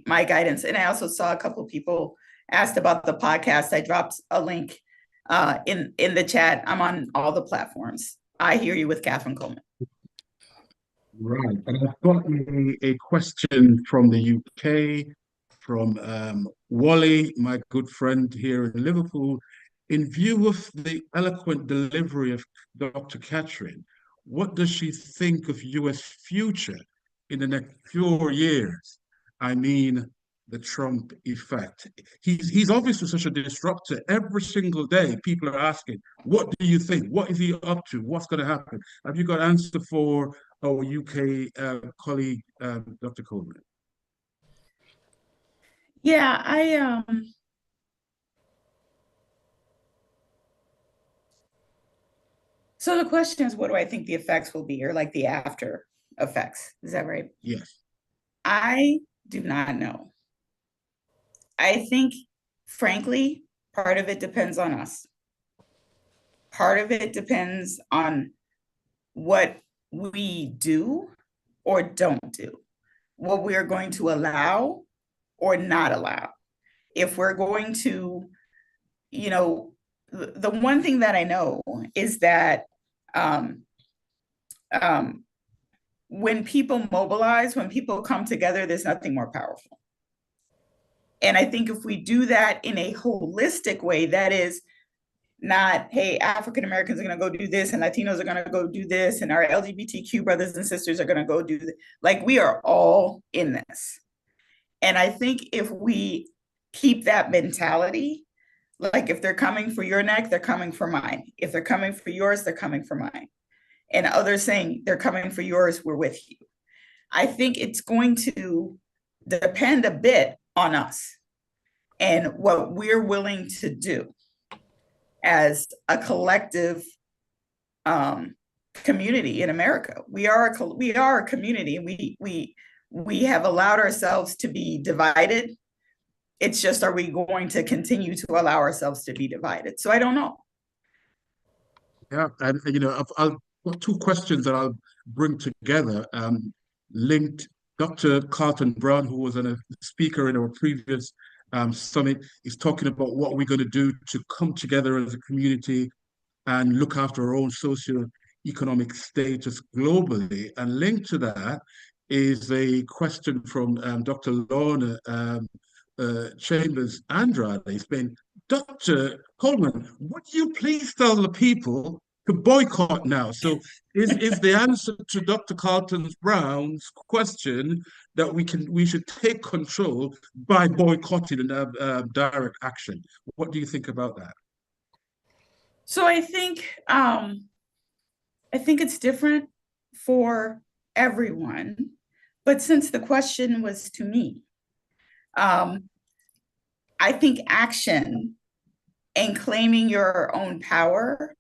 my guidance. And I also saw a couple of people asked about the podcast. I dropped a link in the chat. I'm on all the platforms. I Hear You with Kathryn Kuhlman. Right. And I've got a question from the UK, from Wally, my good friend here in Liverpool. In view of the eloquent delivery of Dr. Kathryn, what does she think of US future in the next 4 years? I mean, the Trump effect. He's obviously such a disruptor. Every single day, people are asking, what do you think? What is he up to? What's going to happen? Have you got an answer for our UK colleague, Dr. Kuhlman? Yeah, so the question is, what do I think the effects will be, or like the after effects? Is that right? Yes. I do not know. I think, frankly, part of it depends on us. Part of it depends on what we do or don't do, what we're going to allow or not allow. If we're going to, the one thing that I know is that when people mobilize, when people come together, there's nothing more powerful. And I think if we do that in a holistic way, that is not, hey, African Americans are going to go do this, and Latinos are going to go do this, and our LGBTQ brothers and sisters are going to go do this. Like, we are all in this. And I think if we keep that mentality, like, if they're coming for your neck, they're coming for mine. If they're coming for yours, they're coming for mine. And others saying they're coming for yours, we're with you. I think it's going to depend a bit on us and what we're willing to do as a collective community in America. We are a community, and we have allowed ourselves to be divided. It's just, are we going to continue to allow ourselves to be divided? So I don't know. Yeah, and I've got two questions that I'll bring together, linked. Dr. Carlton Brown, who was a speaker in our previous summit, is talking about what we're going to do to come together as a community and look after our own socio-economic status globally. And linked to that is a question from Dr. Lorna Chambers Andrade. It's been, Dr. Kuhlman, would you please tell the people to boycott now? So is the answer to Dr. Carlton Brown's question that we should take control by boycotting and direct action? What do you think about that? So I think it's different for everyone, but since the question was to me, I think action and claiming your own power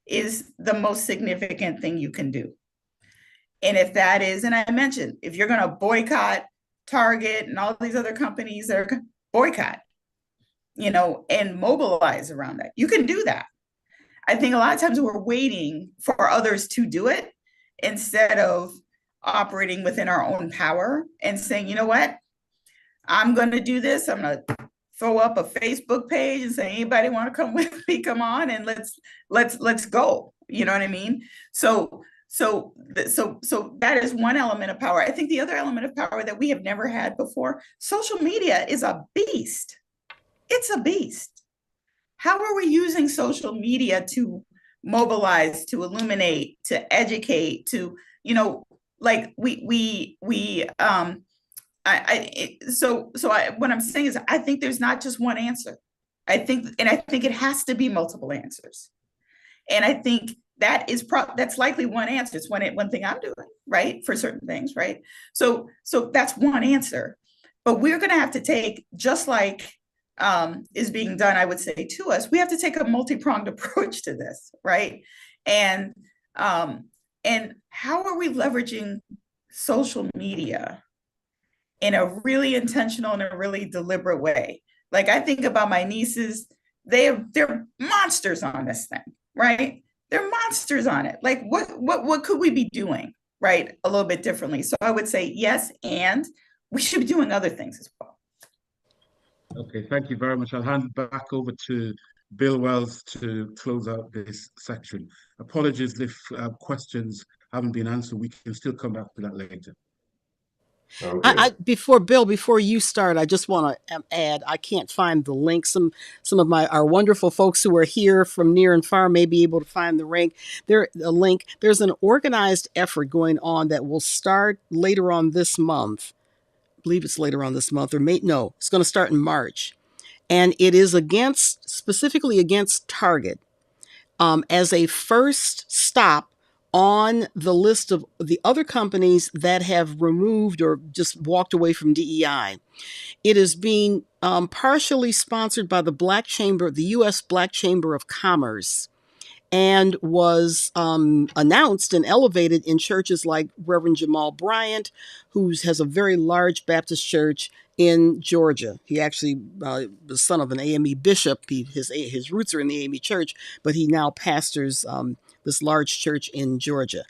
is the most significant thing you can do. And if that is, and I mentioned, if you're going to boycott Target and all these other companies that are boycott, and mobilize around that, you can do that. I think a lot of times we're waiting for others to do it instead of operating within our own power and saying, you know what, I'm going to do this. I'm going to throw up a Facebook page and say, anybody want to come with me? Come on, and let's go. You know what I mean? So that is one element of power. I think the other element of power that we have never had before, social media is a beast. It's a beast. How are we using social media to mobilize, to illuminate, to educate, to, what I'm saying is, I think there's not just one answer. I think it has to be multiple answers. And I think that's likely one answer. It's one thing I'm doing, right? For certain things, right? So that's one answer. But we're going to have to take, just like is being done, I would say, to us, we have to take a multi-pronged approach to this, right? And how are we leveraging social media in a really intentional and a really deliberate way? Like, I think about my nieces, they're monsters on this thing, right? They're monsters on it. Like, what could we be doing, right, a little bit differently? So I would say yes, and we should be doing other things as well. Okay, thank you very much. I'll hand back over to Bill Wells to close out this section. Apologies if questions haven't been answered. We can still come back to that later. Okay. Before you start, I just want to add, I can't find the link. Some of our wonderful folks who are here from near and far may be able to find the link. There's an organized effort going on that will start later on this month. I believe it's later on this month, it's going to start in March. And it is specifically against Target as a first stop on the list of the other companies that have removed or just walked away from DEI. It is being partially sponsored by the U.S. Black Chamber of Commerce, and was announced and elevated in churches like Reverend Jamal Bryant, who has a very large Baptist church in Georgia. He actually was the son of an AME bishop. His roots are in the AME church, but he now pastors this large church in Georgia.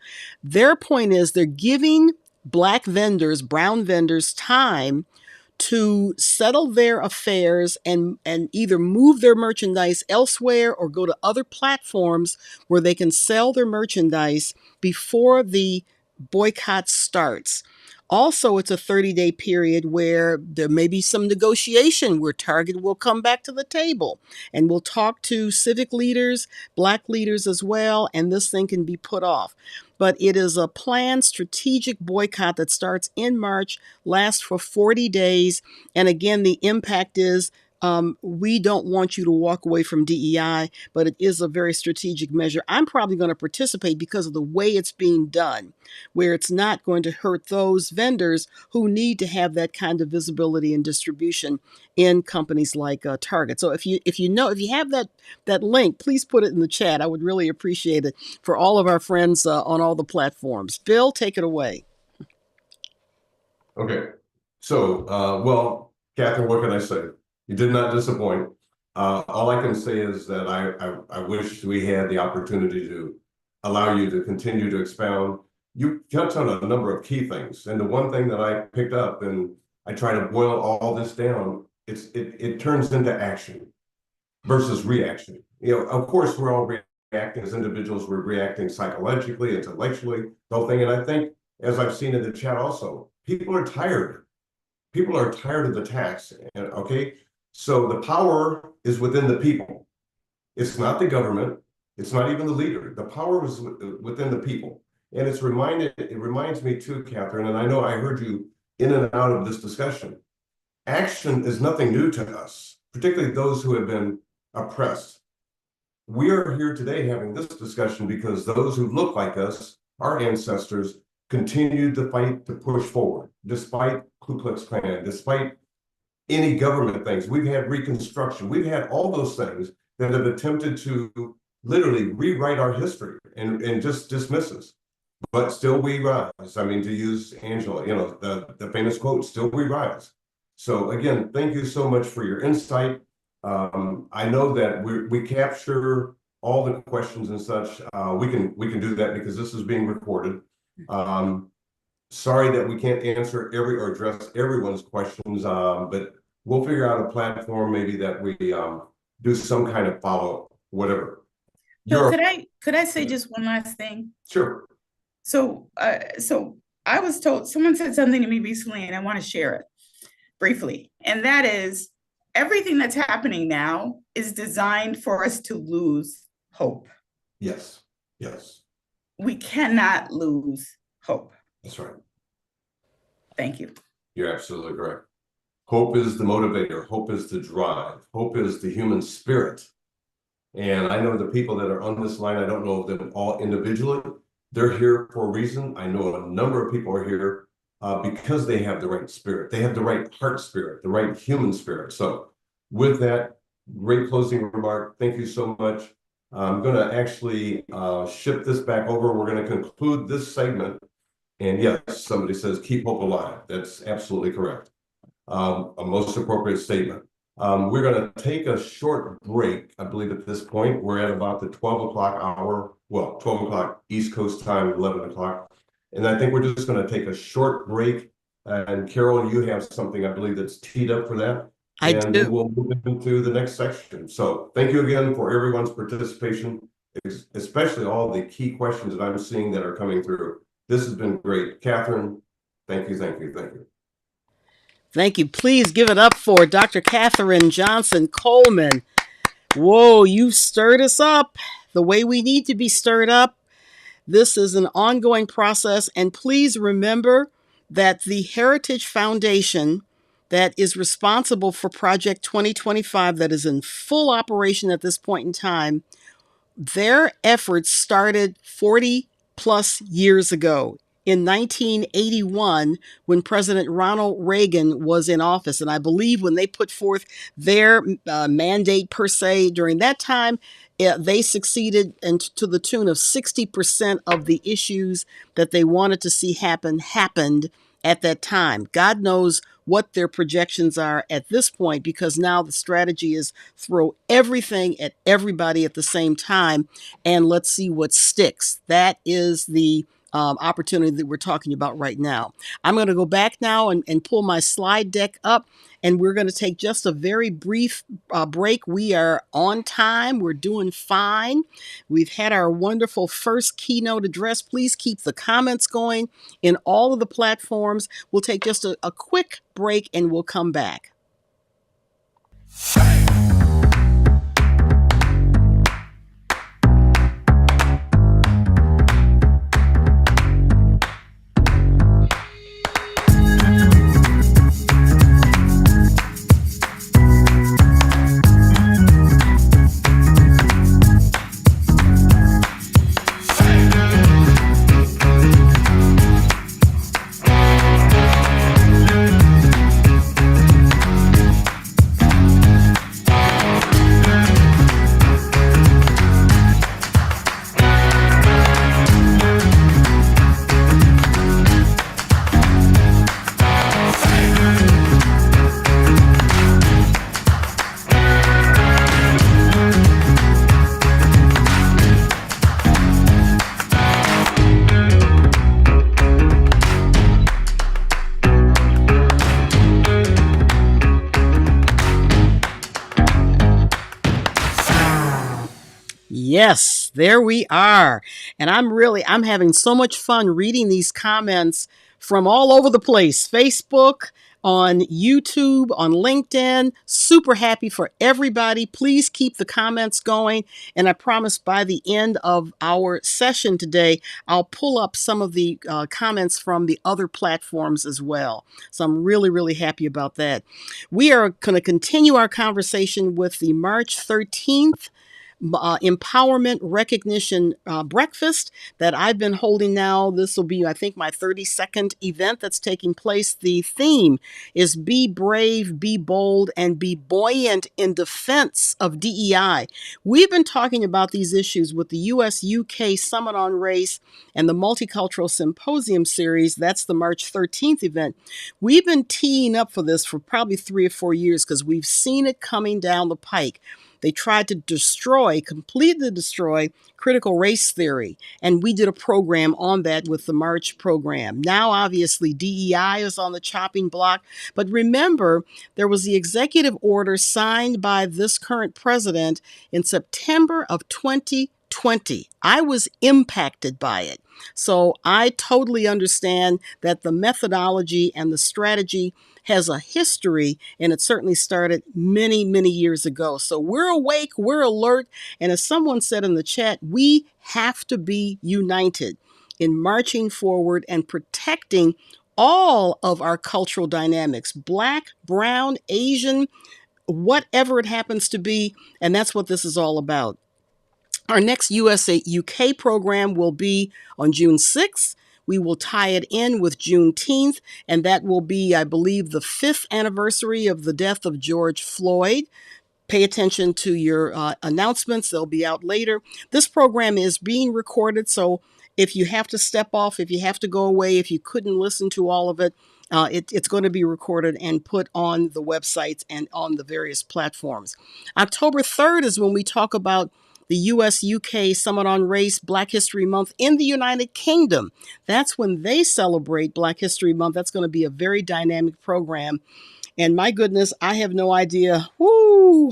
Their point is they're giving Black vendors, brown vendors, time to settle their affairs and either move their merchandise elsewhere or go to other platforms where they can sell their merchandise before the boycott starts. Also, it's a 30-day period where there may be some negotiation where Target will come back to the table and we'll talk to civic leaders, Black leaders as well, and this thing can be put off. But it is a planned strategic boycott that starts in March, lasts for 40 days. And again, the impact is we don't want you to walk away from DEI, but it is a very strategic measure. I'm probably going to participate because of the way it's being done, where it's not going to hurt those vendors who need to have that kind of visibility and distribution in companies like Target. So if you have that link, please put it in the chat. I would really appreciate it for all of our friends on all the platforms. Bill, take it away. Okay. So, well, Catherine, what can I say? You did not disappoint. All I can say is that I wish we had the opportunity to allow you to continue to expound. You touched on a number of key things. And the one thing that I picked up, and I try to boil all this down, it turns into action versus reaction. Of course, we're all reacting as individuals. We're reacting psychologically, intellectually, the whole thing. And I think, as I've seen in the chat also, people are tired. People are tired of the tax. And okay. So the power is within the people. It's not the government. It's not even the leader. The power is within the people. And it reminds me too, Catherine, and I know I heard you in and out of this discussion. Action is nothing new to us, particularly those who have been oppressed. We are here today having this discussion because those who look like us, our ancestors, continued to fight to push forward, despite Ku Klux Klan, despite any government things. We've had Reconstruction. We've had all those things that have attempted to literally rewrite our history and just dismiss us. But still we rise. I mean, to use Angela, the famous quote, still we rise. So again, thank you so much for your insight. I know that we capture all the questions and such. We can do that because this is being recorded. Sorry that we can't answer or address everyone's questions, but we'll figure out a platform maybe that we do some kind of follow-up, whatever. So could I say just one last thing? Sure. So I was told, someone said something to me recently, and I want to share it briefly. And that is, everything that's happening now is designed for us to lose hope. Yes. Yes. We cannot lose hope. That's right. Thank you. You're absolutely correct. Hope is the motivator. Hope is the drive. Hope is the human spirit. And I know the people that are on this line, I don't know them all individually. They're here for a reason. I know a number of people are here because they have the right spirit. They have the right heart spirit, the right human spirit. So with that, great closing remark. Thank you so much. I'm going to actually ship this back over. We're going to conclude this segment. And yes, somebody says, keep hope alive. That's absolutely correct. A most appropriate statement. We're going to take a short break. I believe at this point, we're at about the 12 o'clock hour. Well, 12 o'clock East Coast time, 11 o'clock. And I think we're just going to take a short break. And Carol, you have something, I believe, that's teed up for that. I And do. then we'll move into the next section. So thank you again for everyone's participation, especially all the key questions that I'm seeing that are coming through. This has been great. Catherine, thank you, thank you, thank you. Thank you. Please give it up for Dr. Katherine Johnson Coleman. Whoa, you stirred us up the way we need to be stirred up. This is an ongoing process. And please remember that the Heritage Foundation that is responsible for Project 2025, that is in full operation at this point in time, their efforts started 40 plus years ago. In 1981, when President Ronald Reagan was in office, and I believe when they put forth their mandate per se during that time, they succeeded, and to the tune of 60% of the issues that they wanted to see happened at that time. God knows what their projections are at this point, because now the strategy is throw everything at everybody at the same time and let's see what sticks. That is the opportunity that we're talking about right now. I'm going to go back now and pull my slide deck up, and we're going to take just a very brief break. We are on time. We're doing fine. We've had our wonderful first keynote address. Please keep the comments going in all of the platforms. We'll take just a quick break and we'll come back. Yes, there we are. And I'm having so much fun reading these comments from all over the place. Facebook, on YouTube, on LinkedIn. Super happy for everybody. Please keep the comments going. And I promise by the end of our session today, I'll pull up some of the comments from the other platforms as well. So I'm really, really happy about that. We are going to continue our conversation with the March 13th Empowerment Recognition Breakfast that I've been holding now. This will be, I think, my 32nd event that's taking place. The theme is Be Brave, Be Bold, and Be Buoyant in Defense of DEI. We've been talking about these issues with the US-UK Summit on Race and the Multicultural Symposium Series. That's the March 13th event. We've been teeing up for this for probably 3 or 4 years because we've seen it coming down the pike. They tried to completely destroy critical race theory. And we did a program on that with the March program. Now, obviously, DEI is on the chopping block. But remember, there was the executive order signed by this current president in September of 2020. I was impacted by it. So I totally understand that the methodology and the strategy has a history, and it certainly started many, many years ago. So we're awake, we're alert, and as someone said in the chat, we have to be united in marching forward and protecting all of our cultural dynamics, Black, brown, Asian, whatever it happens to be, and that's what this is all about. Our next USA UK program will be on June 6th. We will tie it in with Juneteenth, and that will be, I believe, the 5th anniversary of the death of George Floyd. Pay attention to your announcements. They'll be out later. This program is being recorded, so if you have to step off, if you have to go away, if you couldn't listen to all of it, it's going to be recorded and put on the websites and on the various platforms. October 3rd is when we talk about the US-UK Summit on Race Black History Month in the United Kingdom. That's when they celebrate Black History Month. That's going to be a very dynamic program. And my goodness, I have no idea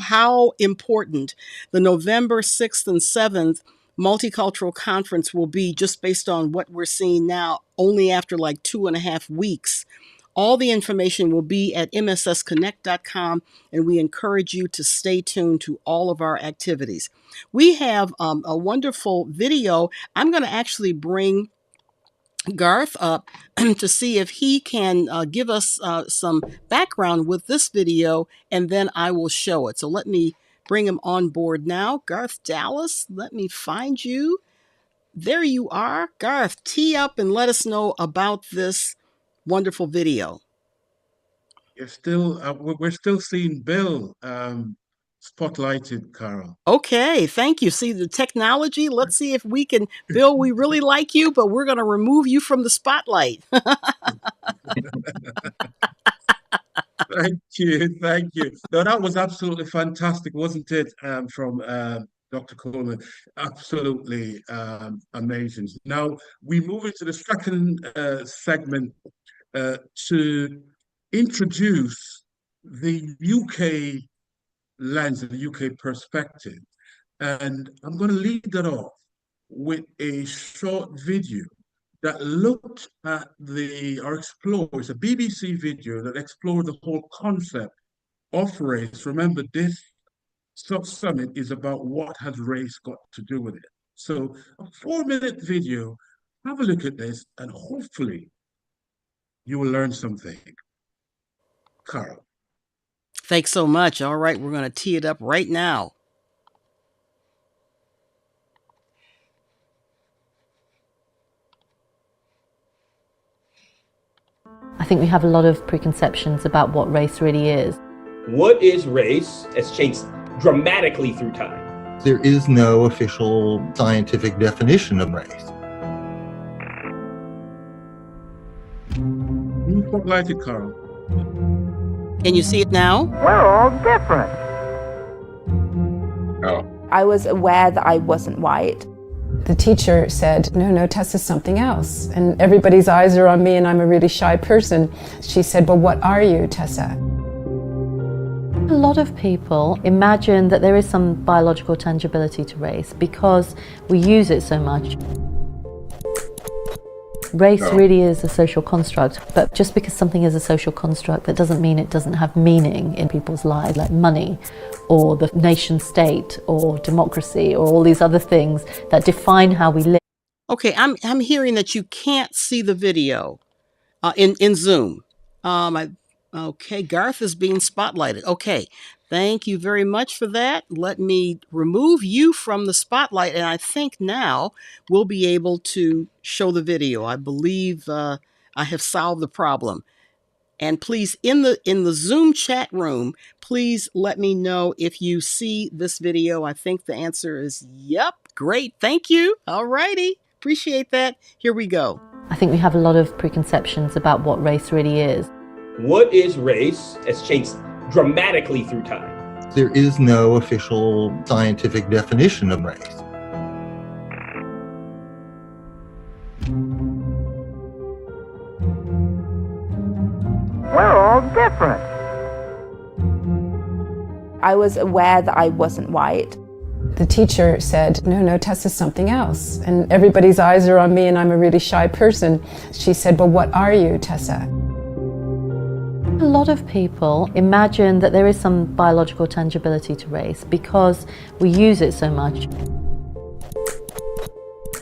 how important the November 6th and 7th Multicultural Conference will be, just based on what we're seeing now, only after like 2.5 weeks. All the information will be at mssconnect.com, and we encourage you to stay tuned to all of our activities. We have a wonderful video. I'm going to actually bring Garth up to see if he can give us some background with this video, and then I will show it. So let me bring him on board now. Garth Dallas, let me find you. There you are. Garth, tee up and let us know about this wonderful video. We're still seeing Bill spotlighted, Carol. Okay, thank you. See the technology. Let's see if we can, Bill, we really like you, but we're going to remove you from the spotlight. Thank you. No, that was absolutely fantastic, wasn't it? From Dr. Coleman, absolutely amazing. Now we move into the second segment to introduce the UK lens, the UK perspective. And I'm going to lead that off with a short video that looked at explores a BBC video that explored the whole concept of race. Remember, this summit is about what has race got to do with it. So a 4-minute video, have a look at this, and hopefully you will learn something. Carol. Thanks so much. All right, we're going to tee it up right now. I think we have a lot of preconceptions about what race really is. What is race has changed dramatically through time. There is no official scientific definition of race. You spotlight it, Carl. Can you see it now? We're all different. Oh. I was aware that I wasn't white. The teacher said, no, Tessa's something else. And everybody's eyes are on me and I'm a really shy person. She said, well, what are you, Tessa? A lot of people imagine that there is some biological tangibility to race because we use it so much. Race really is a social construct, but just because something is a social construct, that doesn't mean it doesn't have meaning in people's lives, like money, or the nation state, or democracy, or all these other things that define how we live. Okay, I'm hearing that you can't see the video in Zoom. Okay, Garth is being spotlighted. Okay, thank you very much for that. Let me remove you from the spotlight, and I think now we'll be able to show the video. I believe I have solved the problem. And please, in the Zoom chat room, please let me know if you see this video. I think the answer is yep. Great, thank you. All righty, appreciate that. Here we go. I think we have a lot of preconceptions about what race really is. What is race has changed dramatically through time. There is no official scientific definition of race. We're all different. I was aware that I wasn't white. The teacher said, no, Tessa's something else. And everybody's eyes are on me and I'm a really shy person. She said, well, what are you, Tessa? A lot of people imagine that there is some biological tangibility to race because we use it so much.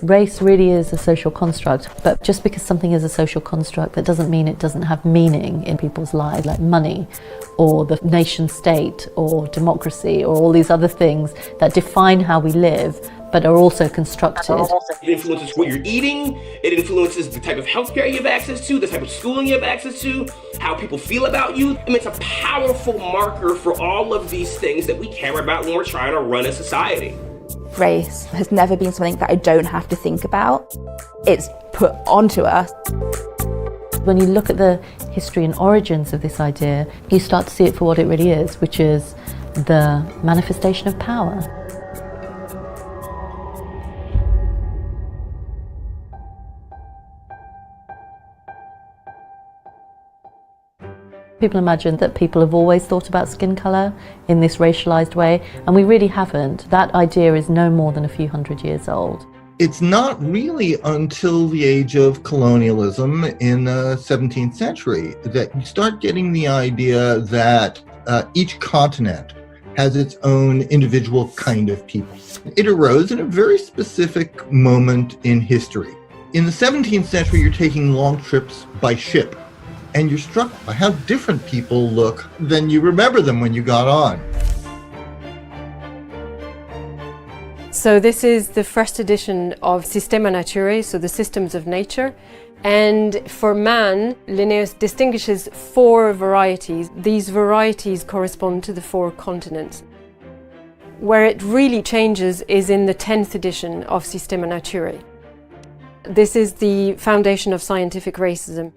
Race really is a social construct, but just because something is a social construct, that doesn't mean it doesn't have meaning in people's lives, like money or the nation state or democracy or all these other things that define how we live but are also constructed. It influences what you're eating, it influences the type of healthcare you have access to, the type of schooling you have access to, how people feel about you. I mean, it's a powerful marker for all of these things that we care about when we're trying to run a society. Race has never been something that I don't have to think about. It's put onto us. When you look at the history and origins of this idea, you start to see it for what it really is, which is the manifestation of power. People imagine that people have always thought about skin colour in this racialised way, and we really haven't. That idea is no more than a few hundred years old. It's not really until the age of colonialism in the 17th century that you start getting the idea that each continent has its own individual kind of people. It arose in a very specific moment in history. In the 17th century, you're taking long trips by ship, and you're struck by how different people look than you remember them when you got on. So this is the first edition of Systema Naturae, so the systems of nature. And for man, Linnaeus distinguishes 4 varieties. These varieties correspond to the 4 continents. Where it really changes is in the 10th edition of Systema Naturae. This is the foundation of scientific racism.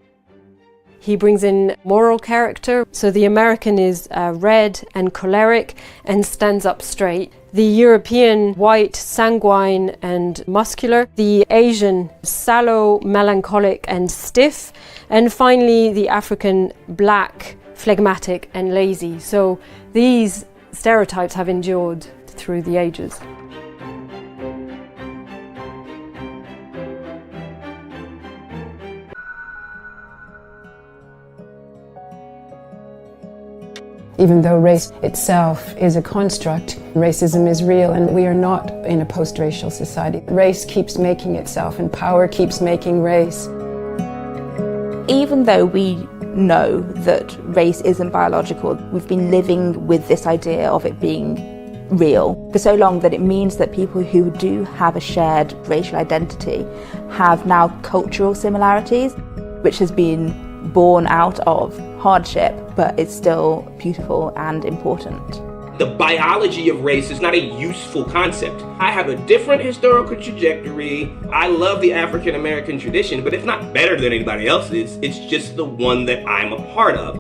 He brings in moral character, so the American is red and choleric and stands up straight. The European, white, sanguine and muscular. The Asian, sallow, melancholic and stiff. And finally, the African, black, phlegmatic and lazy. So these stereotypes have endured through the ages. Even though race itself is a construct, racism is real, and we are not in a post-racial society. Race keeps making itself, and power keeps making race. Even though we know that race isn't biological, we've been living with this idea of it being real for so long that it means that people who do have a shared racial identity have now cultural similarities, which has been born out of hardship, but it's still beautiful and important. The biology of race is not a useful concept. I have a different historical trajectory. I love the African American tradition, but it's not better than anybody else's. It's just the one that I'm a part of.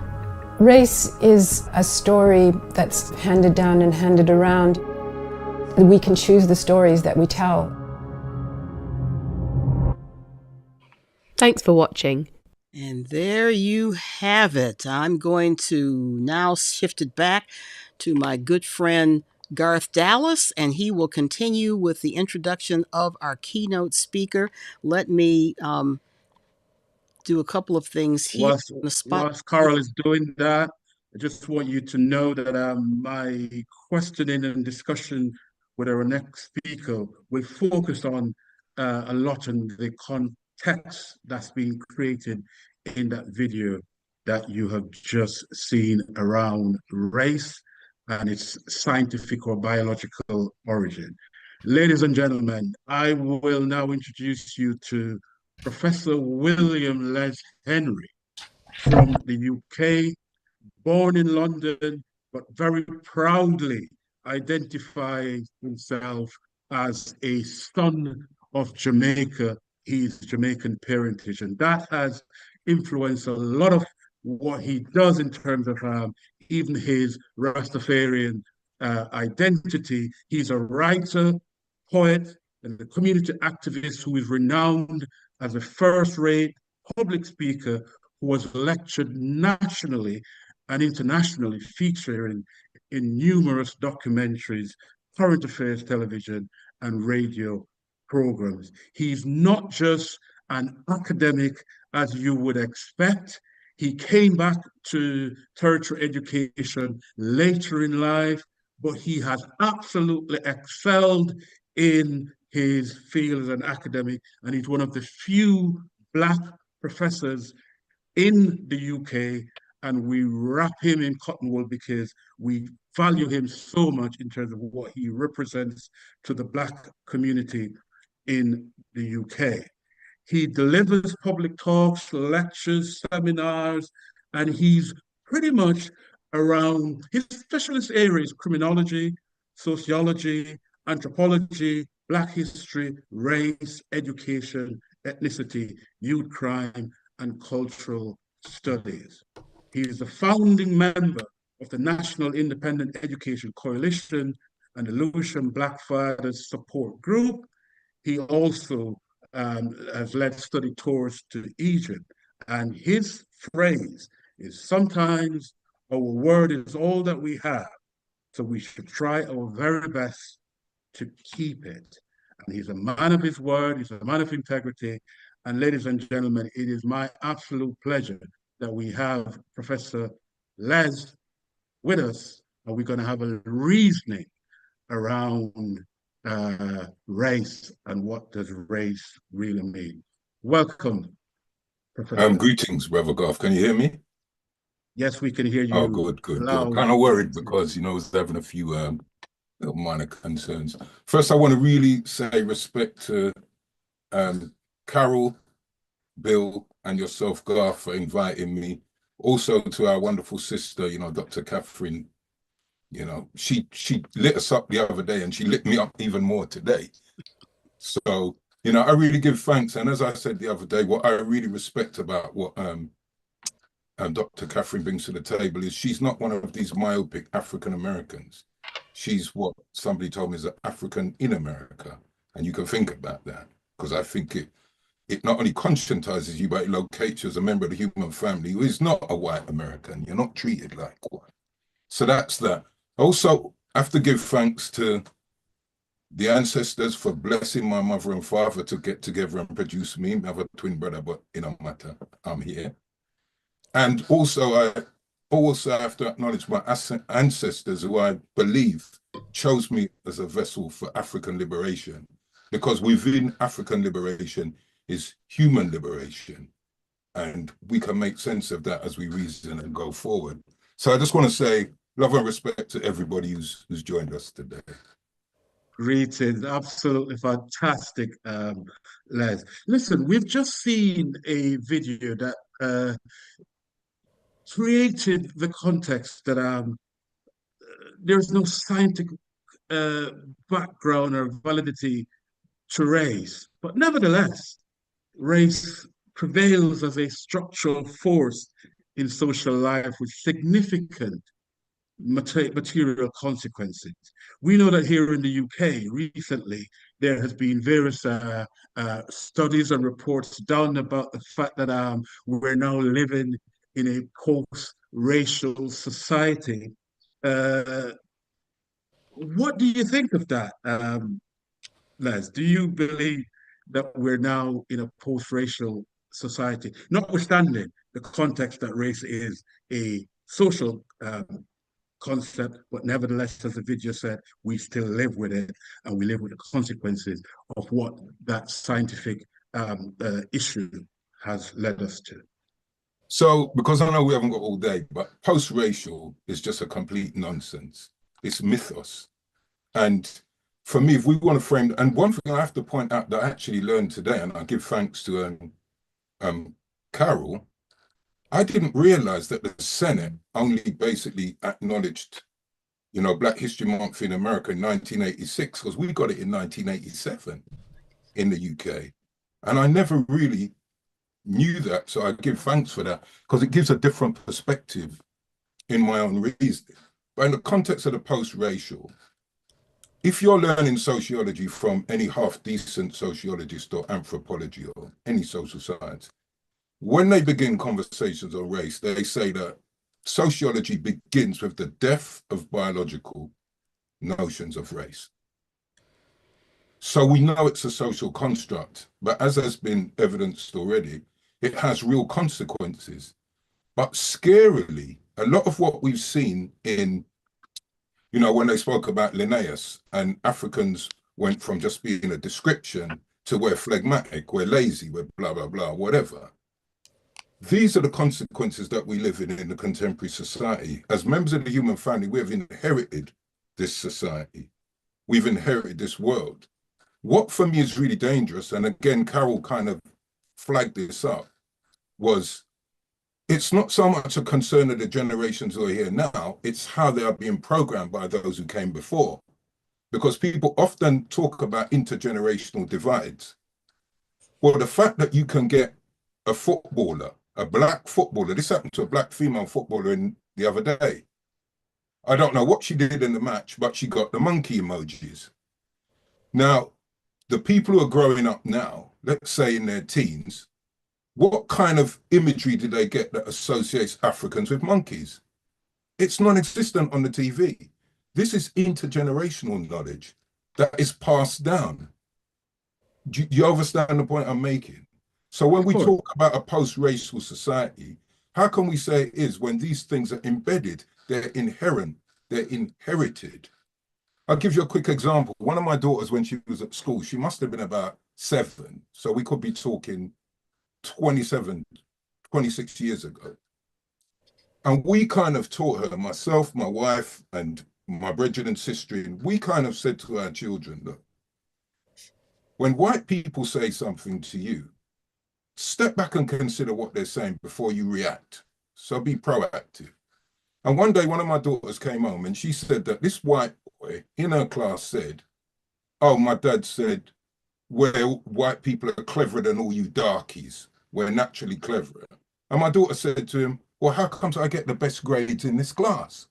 Race is a story that's handed down and handed around. We can choose the stories that we tell. Thanks for watching. And there you have it. I'm going to now shift it back to my good friend Garth Dallas, and he will continue with the introduction of our keynote speaker. Let me do a couple of things here on the spot. Whilst Carol is doing that, I just want you to know that my questioning and discussion with our next speaker will focus on a lot on the context that's being created in that video that you have just seen around race and its scientific or biological origin. Ladies and gentlemen, I will now introduce you to Professor William Les Henry from the UK, born in London, but very proudly identifying himself as a son of Jamaica. He's Jamaican parentage, and that has influenced a lot of what he does in terms of even his Rastafarian identity. He's a writer, poet, and a community activist who is renowned as a first-rate public speaker who was lectured nationally and internationally, featuring in numerous documentaries, current affairs television, and radio programs. He's not just an academic as you would expect. He came back to tertiary education later in life, but he has absolutely excelled in his field as an academic, and he's one of the few Black professors in the UK, and we wrap him in cotton wool because we value him so much in terms of what he represents to the Black community in the UK. He delivers public talks, lectures, seminars, and he's pretty much around, his specialist areas: criminology, sociology, anthropology, Black history, race, education, ethnicity, youth crime, and cultural studies. He is the founding member of the National Independent Education Coalition and the Lewisham Black Fathers Support Group. He also has led study tours to Egypt, and his phrase is, sometimes our word is all that we have, so we should try our very best to keep it. And he's a man of his word, he's a man of integrity. And ladies and gentlemen, it is my absolute pleasure that we have Professor Les with us, and we're going to have a reasoning around race and what does race really mean. Welcome, Professor. Greetings, Brother Garth. Can you hear me? Yes, we can hear you. Oh, good. Kind of worried because, I was having a few little minor concerns. First, I want to really say respect to Carol, Bill, and yourself, Garth, for inviting me. Also to our wonderful sister, Dr. Catherine. She lit us up the other day, and she lit me up even more today. So, I really give thanks. And as I said the other day, what I really respect about what Dr. Catherine brings to the table is she's not one of these myopic African Americans. She's what somebody told me is an African in America. And you can think about that, because I think it not only conscientizes you, but it locates you as a member of the human family who is not a white American. You're not treated like one. So that's that. Also, I have to give thanks to the ancestors for blessing my mother and father to get together and produce me. I have a twin brother, but it don't matter. I'm here. And also, I have to acknowledge my ancestors, who I believe chose me as a vessel for African liberation, because within African liberation is human liberation. And we can make sense of that as we reason and go forward. So I just want to say love and respect to everybody who's joined us today. Greetings, absolutely fantastic, Les. Listen, we've just seen a video that created the context that there's no scientific background or validity to race, but nevertheless, race prevails as a structural force in social life with significant material consequences. We know that here in the UK recently, there has been various studies and reports done about the fact that we're now living in a post-racial society. What do you think of that, Les? Do you believe that we're now in a post-racial society, notwithstanding the context that race is a social concept, but nevertheless, as the video said, we still live with it, and we live with the consequences of what that scientific issue has led us to? So, because I know we haven't got all day, but post-racial is just a complete nonsense. It's mythos. And for me, if we want to frame, and one thing I have to point out that I actually learned today, and I give thanks to Carol, I didn't realize that the Senate only basically acknowledged, Black History Month in America in 1986, because we got it in 1987 in the UK. And I never really knew that, so I give thanks for that, because it gives a different perspective in my own reasoning. But in the context of the post-racial, if you're learning sociology from any half-decent sociologist or anthropology or any social science, when they begin conversations on race, they say that sociology begins with the death of biological notions of race. So we know it's a social construct, but as has been evidenced already, it has real consequences. But scarily, a lot of what we've seen in, when they spoke about Linnaeus and Africans went from just being a description to we're phlegmatic, we're lazy, we're blah, blah, blah, whatever. These are the consequences that we live in the contemporary society. As members of the human family, we have inherited this society. We've inherited this world. What for me is really dangerous, and again, Carol kind of flagged this up, was it's not so much a concern of the generations who are here now, it's how they are being programmed by those who came before. Because people often talk about intergenerational divides. Well, the fact that you can get a footballer, a black footballer, this happened to a black female footballer the other day. I don't know what she did in the match, but she got the monkey emojis. Now, the people who are growing up now, let's say in their teens, what kind of imagery do they get that associates Africans with monkeys? It's non-existent on the TV. This is intergenerational knowledge that is passed down. Do you understand the point I'm making? So when we talk about a post-racial society, how can we say it is when these things are embedded, they're inherent, they're inherited? I'll give you a quick example. One of my daughters, when she was at school, she must have been about 7. So we could be talking 27, 26 years ago. And we kind of taught her, myself, my wife, and my brethren and sister, we kind of said to our children, look, when white people say something to you, step back and consider what they're saying before you react. So be proactive. And one day, one of my daughters came home and she said that this white boy in her class said, oh, my dad said, well, white people are cleverer than all you darkies. We're naturally cleverer. And my daughter said to him, well, how come I get the best grades in this class?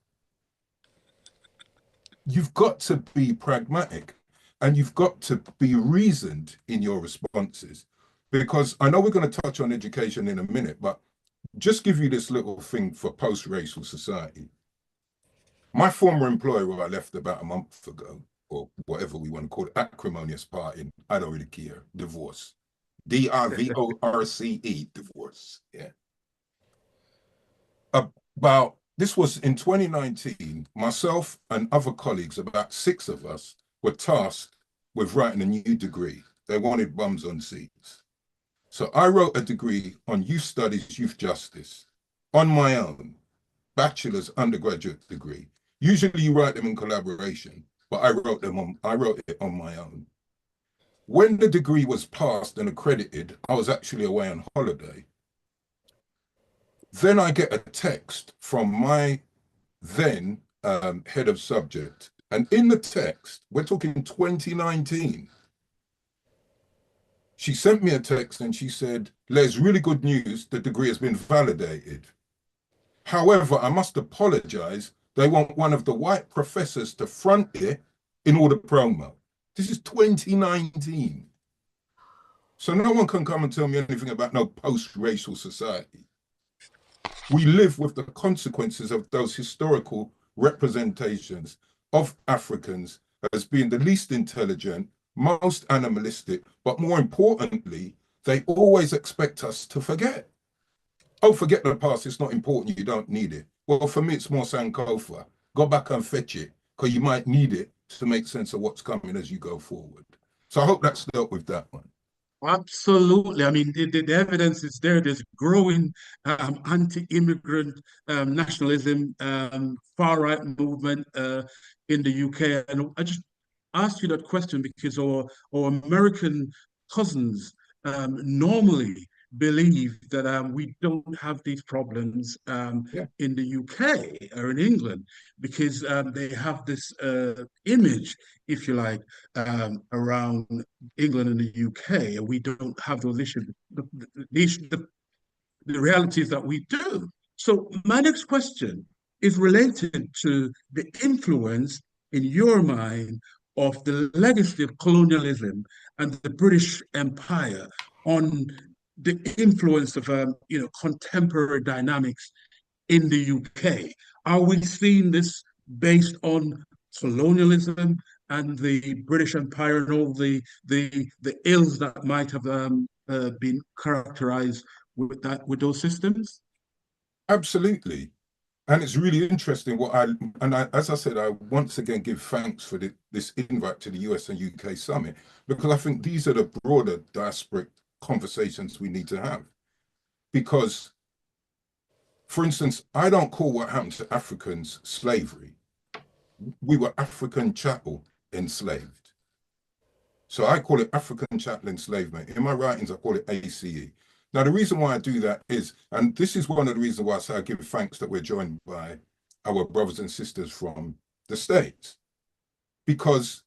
You've got to be pragmatic and you've got to be reasoned in your responses. Because I know we're going to touch on education in a minute, but just give you this little thing for post-racial society. My former employer, who I left about a month ago, or whatever we want to call it, acrimonious parting, I don't really care, divorce. D-I-V-O-R-C-E, divorce, yeah. This was in 2019, myself and other colleagues, about 6 of us, were tasked with writing a new degree. They wanted bums on seats. So I wrote a degree on youth studies, youth justice, on my own, bachelor's, undergraduate degree. Usually you write them in collaboration, but I wrote it on my own. When the degree was passed and accredited, I was actually away on holiday. Then I get a text from my then head of subject. And in the text, we're talking 2019, she sent me a text and she said, there's really good news, the degree has been validated. However, I must apologize, they want one of the white professors to front it in order promo. This is 2019. So no one can come and tell me anything about no post-racial society. We live with the consequences of those historical representations of Africans as being the least intelligent, most animalistic, but more importantly, they always expect us to forget. Oh, forget the past, it's not important, you don't need it. Well, for me, it's more Sankofa. Go back and fetch it, because you might need it to make sense of what's coming as you go forward. So I hope that's dealt with that one. Absolutely. I mean, the evidence is there. There's growing anti-immigrant nationalism, far-right movement in the UK. And I just asked you that question because our American cousins normally believe that we don't have these problems in the UK or in England because they have this image, if you like, around England and the UK, and we don't have those issues. The reality is that we do. So my next question is related to the influence in your mind of the legacy of colonialism and the British Empire on the influence of contemporary dynamics in the UK. Are we seeing this based on colonialism and the British Empire and all the ills that might have been characterized with those systems? Absolutely. And it's really interesting as I said, I once again give thanks for this invite to the US and UK summit, because I think these are the broader diasporic conversations we need to have. Because, for instance, I don't call what happened to Africans slavery. We were African chattel enslaved. So I call it African chattel enslavement. In my writings, I call it ACE. Now, the reason why I do that is, and this is one of the reasons why I say I give thanks that we're joined by our brothers and sisters from the States. Because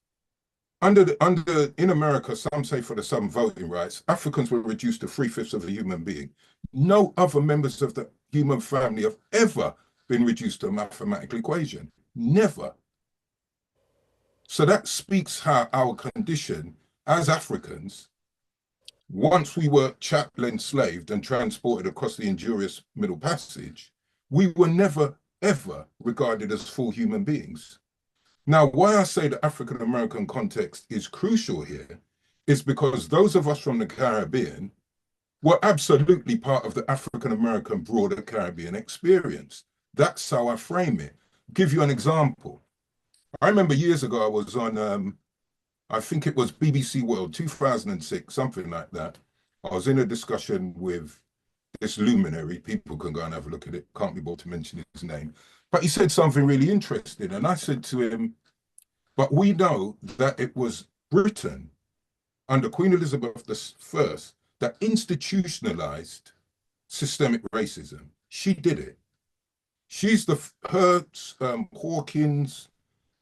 in America, some say for some voting rights, Africans were reduced to 3/5 of a human being. No other members of the human family have ever been reduced to a mathematical equation. Never. So that speaks how our condition as Africans, once we were chattel enslaved and transported across the injurious Middle Passage, we were never, ever regarded as full human beings. Now, why I say the African-American context is crucial here is because those of us from the Caribbean were absolutely part of the African-American broader Caribbean experience. That's how I frame it. Give you an example. I remember years ago I was on, I think it was BBC World, 2006, something like that. I was in a discussion with this luminary. People can go and have a look at it. Can't be bothered to mention his name. But he said something really interesting. And I said to him, but we know that it was Britain under Queen Elizabeth I that institutionalized systemic racism. She did it. She's Hawkins,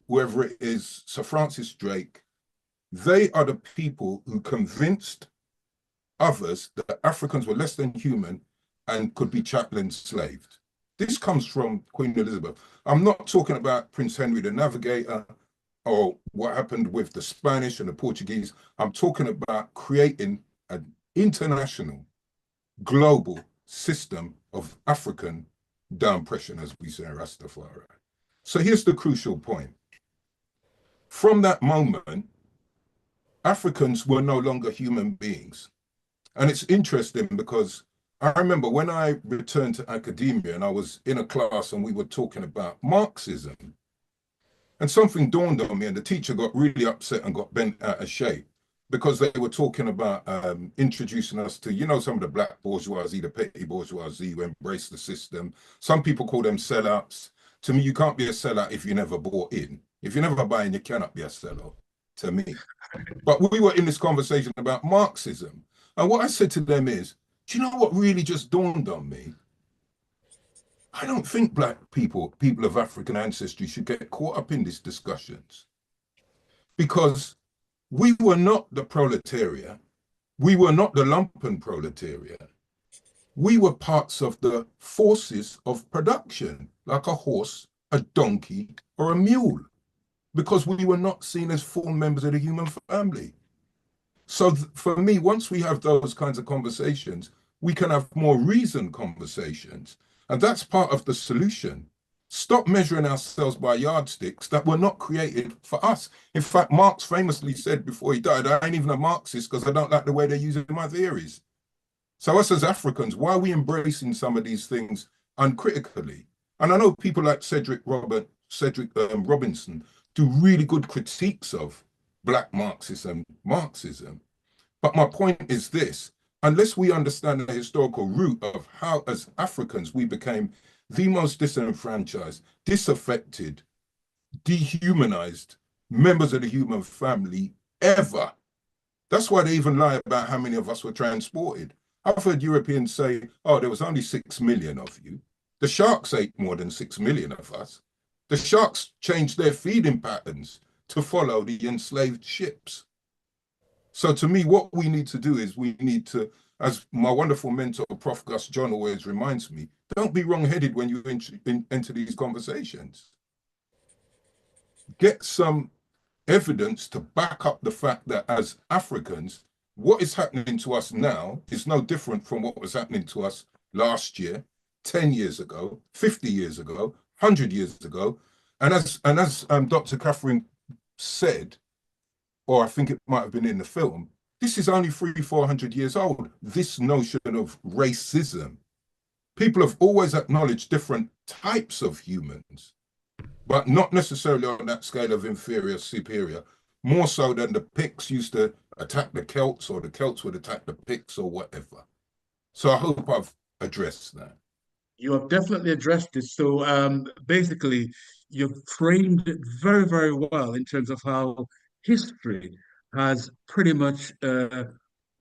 whoever it is, Sir Francis Drake. They are the people who convinced others that Africans were less than human and could be chattel enslaved. This comes from Queen Elizabeth. I'm not talking about Prince Henry the Navigator or what happened with the Spanish and the Portuguese. I'm talking about creating an international, global system of African down-oppression, as we say, Rastafari. So here's the crucial point. From that moment, Africans were no longer human beings. And it's interesting because I remember when I returned to academia and I was in a class and we were talking about Marxism, and something dawned on me and the teacher got really upset and got bent out of shape because they were talking about introducing us to, you know, some of the black bourgeoisie, the petty bourgeoisie who embrace the system. Some people call them sellouts. To me, you can't be a sellout if you never bought in. If you never buy in, you cannot be a sellout, to me. But we were in this conversation about Marxism. And what I said to them is, do you know what really just dawned on me? I don't think black people of African ancestry should get caught up in these discussions. Because we were not the proletariat. We were not the lumpen proletariat. We were parts of the forces of production, like a horse, a donkey, or a mule, because we were not seen as full members of the human family. So for me, once we have those kinds of conversations, we can have more reasoned conversations. And that's part of the solution. Stop measuring ourselves by yardsticks that were not created for us. In fact, Marx famously said before he died, I ain't even a Marxist because I don't like the way they're using my theories. So us as Africans, why are we embracing some of these things uncritically? And I know people like Cedric Robinson do really good critiques of Black Marxism, But my point is this, unless we understand the historical root of how, as Africans, we became the most disenfranchised, disaffected, dehumanized members of the human family ever. That's why they even lie about how many of us were transported. I've heard Europeans say, oh, there was only 6 million of you. The sharks ate more than 6 million of us. The sharks changed their feeding patterns to follow the enslaved ships. So to me, what we need to do is we need to, as my wonderful mentor, Prof. Gus John always reminds me, don't be wrong-headed when you enter these conversations. Get some evidence to back up the fact that as Africans, what is happening to us now is no different from what was happening to us last year, 10 years ago, 50 years ago, 100 years ago. And as Dr. Catherine said, or I think it might have been in the film, this is only 300-400 years old, this notion of racism. people have always acknowledged different types of humans, but not necessarily on that scale of inferior, superior, more so than the Picts used to attack the Celts, or the Celts would attack the Picts, or whatever. So I hope I've addressed that. You have definitely addressed it. So basically, you've framed it very, very well in terms of how history has pretty much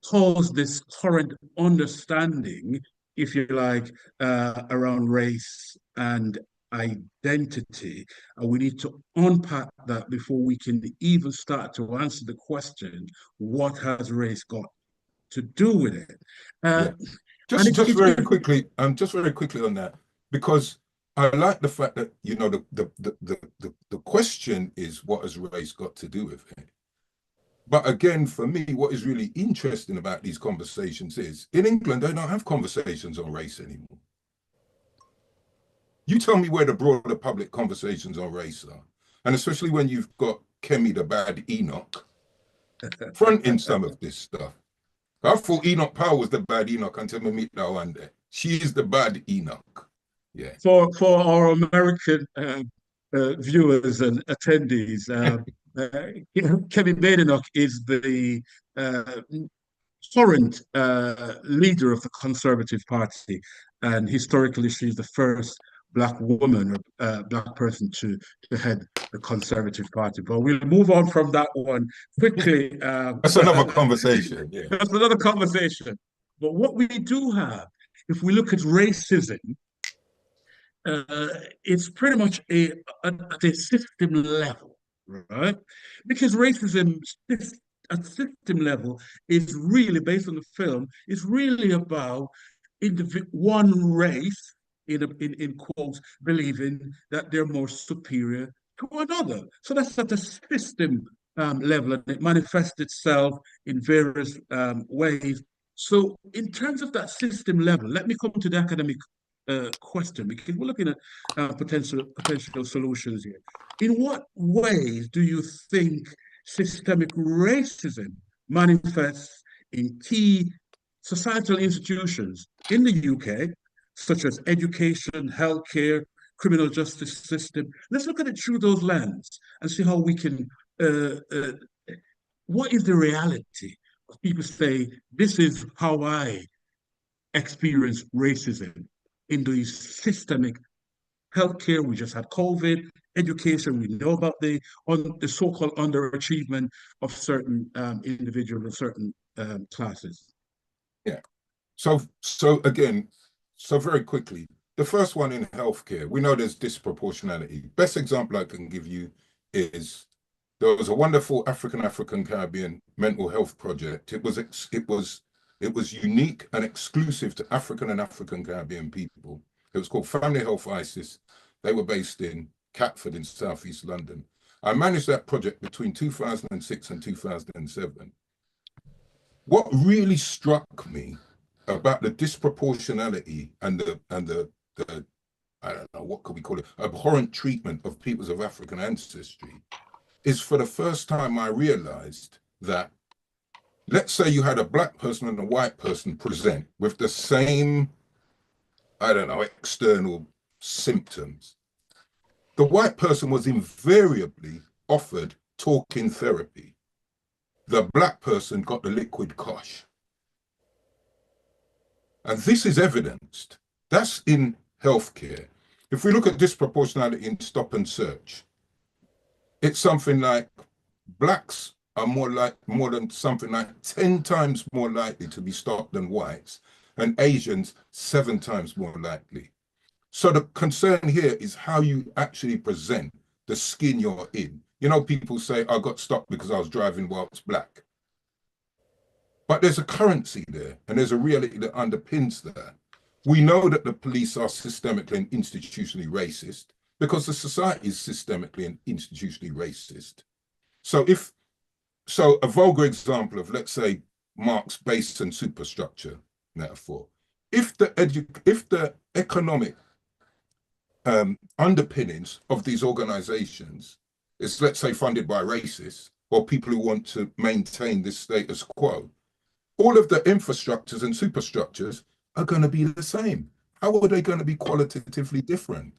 caused this current understanding, if you like, around race and identity. And we need to unpack that before we can even start to answer the question, what has race got to do with it? Just very quickly on that, because I like the fact that, you know, the question is, what has race got to do with it? But again, for me, what is really interesting about these conversations is, in England, they don't have conversations on race anymore. You tell me where the broader public conversations on race are, and especially when you've got Kemi the bad Enoch fronting some of this stuff. I thought Enoch Powell was the bad Enoch until we meet that one day. She is the bad Enoch. Yeah. For our American viewers and attendees, Kemi Badenoch is the current leader of the Conservative Party, and historically she's the first Black woman or Black person to head the Conservative Party. But we'll move on from that one quickly. That's another conversation. Yeah. That's another conversation. But what we do have, if we look at racism, it's pretty much at a system level, right? Because racism at system level is really, based on the film, is really about one race, in quotes, believing that they're more superior to another. So that's at the system level, and it manifests itself in various ways. So in terms of that system level, let me come to the academic question, because we're looking at potential solutions here. In what ways do you think systemic racism manifests in key societal institutions in the UK, such as education, healthcare, criminal justice system? Let's look at it through those lenses and see how we can, what is the reality of people say, this is how I experience racism in these systemic healthcare. We just had COVID, education, we know about the so-called underachievement of certain individuals or certain classes. Yeah. So very quickly, the first one in healthcare, we know there's disproportionality. Best example I can give you is there was a wonderful African Caribbean mental health project. It was unique and exclusive to African and African Caribbean people. It was called Family Health ISIS. They were based in Catford in Southeast London. I managed that project between 2006 and 2007. What really struck me about the disproportionality and the I don't know, what could we call it, abhorrent treatment of peoples of African ancestry, is for the first time I realized that, let's say you had a Black person and a white person present with the same, I don't know, external symptoms. The white person was invariably offered talking therapy. The Black person got the liquid kosh. And this is evidenced. That's in healthcare. If we look at disproportionality in stop and search, it's something like Blacks are more than something like 10 times more likely to be stopped than whites, and Asians 7 times more likely. So the concern here is how you actually present the skin you're in. You know, people say, I got stopped because I was driving whilst Black. But there's a currency there, and there's a reality that underpins that. We know that the police are systemically and institutionally racist because the society is systemically and institutionally racist. So a vulgar example of, let's say, Marx base and superstructure metaphor, if the economic underpinnings of these organizations is, let's say, funded by racists or people who want to maintain this status quo, all of the infrastructures and superstructures are going to be the same. how are they going to be qualitatively different?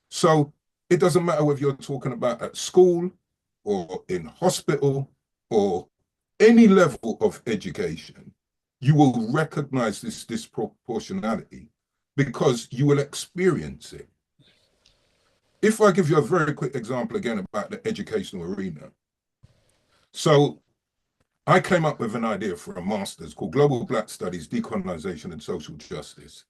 So it doesn't matter whether you're talking about at school or in hospital or any level of education, you will recognize this disproportionality because you will experience it. If I give you a very quick example again about the educational arena. So I came up with an idea for a master's called Global Black Studies, Decolonization and Social Justice.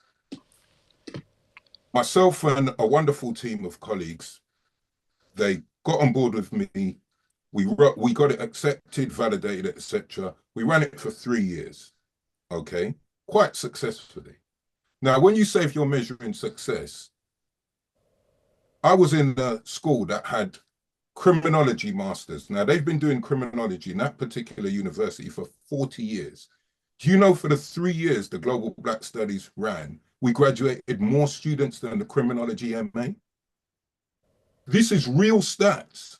Myself and a wonderful team of colleagues, they got on board with me. We got it accepted, validated, etc. We ran it for 3 years, okay? Quite successfully. Now, when you say if you're measuring success, I was in a school that had criminology masters. Now, they've been doing criminology in that particular university for 40 years. Do you know for the 3 years the Global Black Studies ran, we graduated more students than the criminology MA? This is real stats.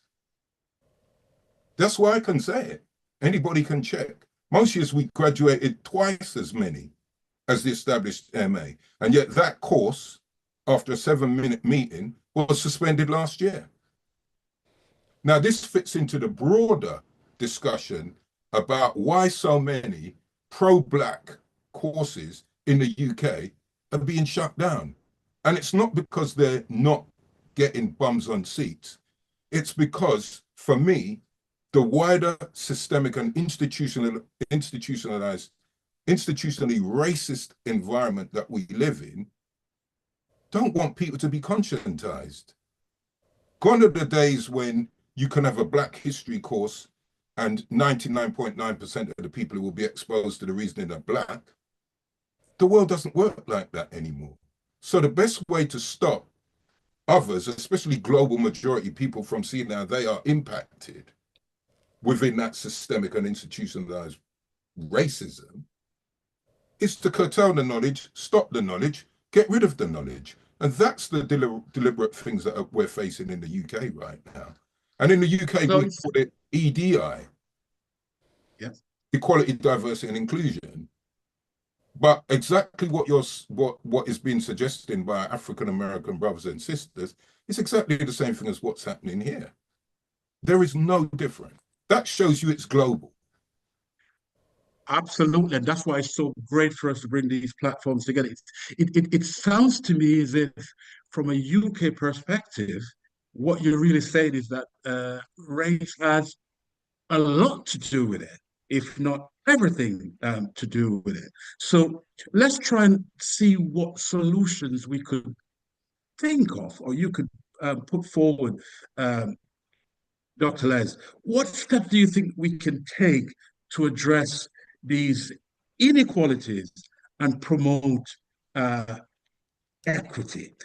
That's why I can say it. Anybody can check. Most years we graduated twice as many as the established MA. And yet that course, after a 7-minute meeting, was suspended last year. Now, this fits into the broader discussion about why so many pro-Black courses in the UK are being shut down. And it's not because they're not getting bums on seats. It's because, for me, the wider systemic and institutionally racist environment that we live in don't want people to be conscientized. Gone are the days when you can have a Black history course and 99.9% of the people who will be exposed to the reasoning are Black. The world doesn't work like that anymore. So the best way to stop others, especially global majority people, from seeing how they are impacted within that systemic and institutionalized racism is to curtail the knowledge, stop the knowledge, get rid of the knowledge. And that's the deliberate things that we're facing in the UK right now. And in the UK, we call it EDI, yes, Equality, Diversity and Inclusion. But exactly what is being suggested by our African-American brothers and sisters is exactly the same thing as what's happening here. There is no difference. That shows you it's global. Absolutely. And that's why it's so great for us to bring these platforms together. It sounds to me as if, from a UK perspective, what you're really saying is that race has a lot to do with it, if not everything to do with it. So let's try and see what solutions we could think of, or you could put forward, Dr. Les. What steps do you think we can take to address these inequalities and promote equity,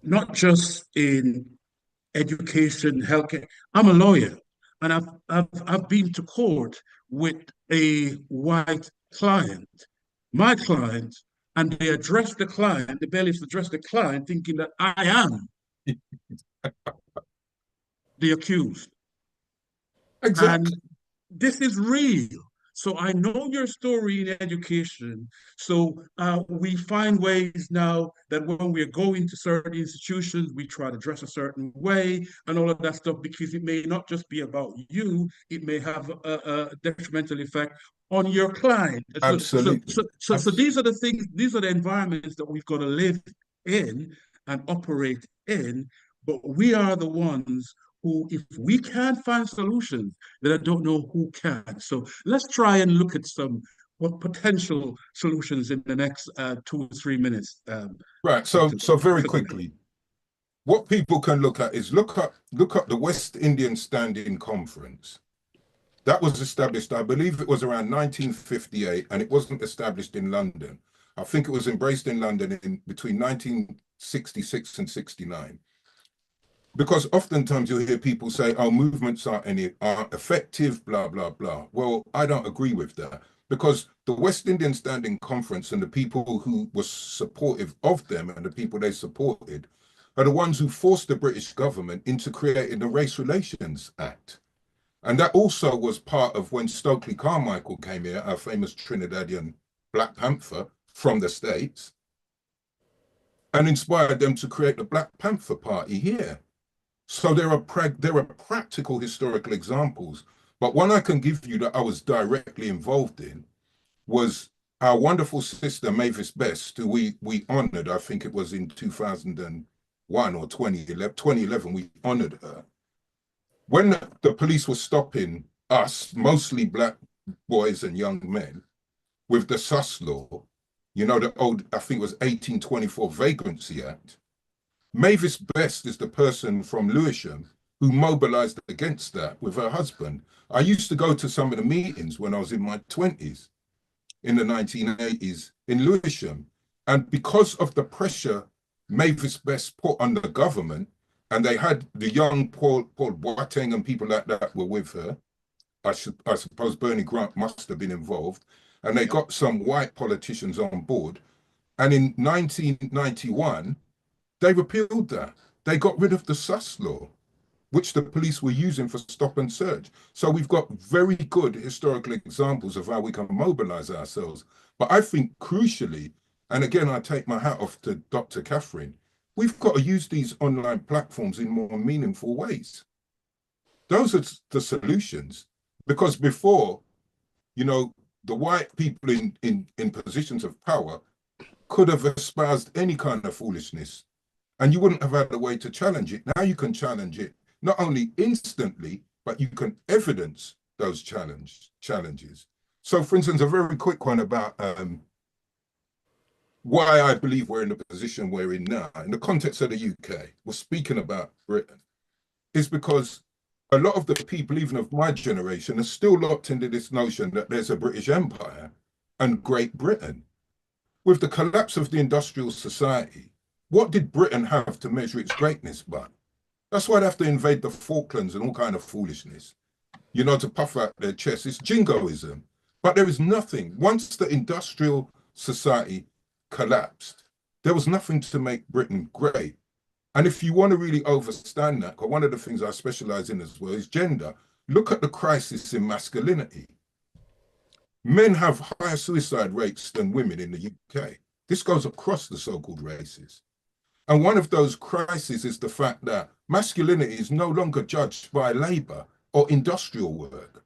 not just in education, healthcare? I'm a lawyer, and I've been to court with a white client, my client, and they addressed the client, the bailiffs addressed the client thinking that I am the accused. Exactly. And this is real. So I know your story in education. So we find ways now that when we're going to certain institutions, we try to dress a certain way and all of that stuff, because it may not just be about you, it may have a detrimental effect on your client. Absolutely. So these are the things, these are the environments that we've got to live in and operate in, but we are the ones who, if we can't find solutions, then I don't know who can. So let's try and look at some potential solutions in the next 2 or 3 minutes. Right. So very quickly, what people can look at is look up the West Indian Standing Conference. That was established, I believe it was around 1958, and it wasn't established in London. I think it was embraced in London in between 1966 and 69. Because oftentimes you'll hear people say, oh, movements aren't effective, blah, blah, blah. Well, I don't agree with that, because the West Indian Standing Conference and the people who were supportive of them and the people they supported are the ones who forced the British government into creating the Race Relations Act. And that also was part of when Stokely Carmichael came here, our famous Trinidadian Black Panther, from the States and inspired them to create the Black Panther Party here. So there are practical historical examples. But one I can give you that I was directly involved in was our wonderful sister Mavis Best, who we honored, I think it was in 2001 or 2011, we honored her. When the police were stopping us, mostly Black boys and young men, with the SUS law, you know, the old, I think it was 1824 Vagrancy Act, Mavis Best is the person from Lewisham who mobilized against that with her husband. I used to go to some of the meetings when I was in my 20s, in the 1980s, in Lewisham. And because of the pressure Mavis Best put on the government, and they had the young Paul Boateng and people like that were with her, I suppose Bernie Grant must have been involved, and they got some white politicians on board. And in 1991, they repealed that. They got rid of the SUS law, which the police were using for stop and search. So we've got very good historical examples of how we can mobilize ourselves. But I think crucially, and again, I take my hat off to Dr. Catherine, we've got to use these online platforms in more meaningful ways. Those are the solutions. Because before, you know, the white people in positions of power could have espoused any kind of foolishness, and you wouldn't have had a way to challenge it. Now you can challenge it, not only instantly, but you can evidence those challenges. So for instance, a very quick one about why I believe we're in the position we're in now, in the context of the UK, we're speaking about Britain, is because a lot of the people, even of my generation, are still locked into this notion that there's a British Empire and Great Britain. With the collapse of the industrial society, what did Britain have to measure its greatness by? That's why they have to invade the Falklands and all kind of foolishness, you know, to puff out their chests. It's jingoism. But there is nothing. Once the industrial society collapsed, there was nothing to make Britain great. And if you want to really understand that, because one of the things I specialize in as well is gender, look at the crisis in masculinity. Men have higher suicide rates than women in the UK. This goes across the so-called races. And one of those crises is the fact that masculinity is no longer judged by labor or industrial work.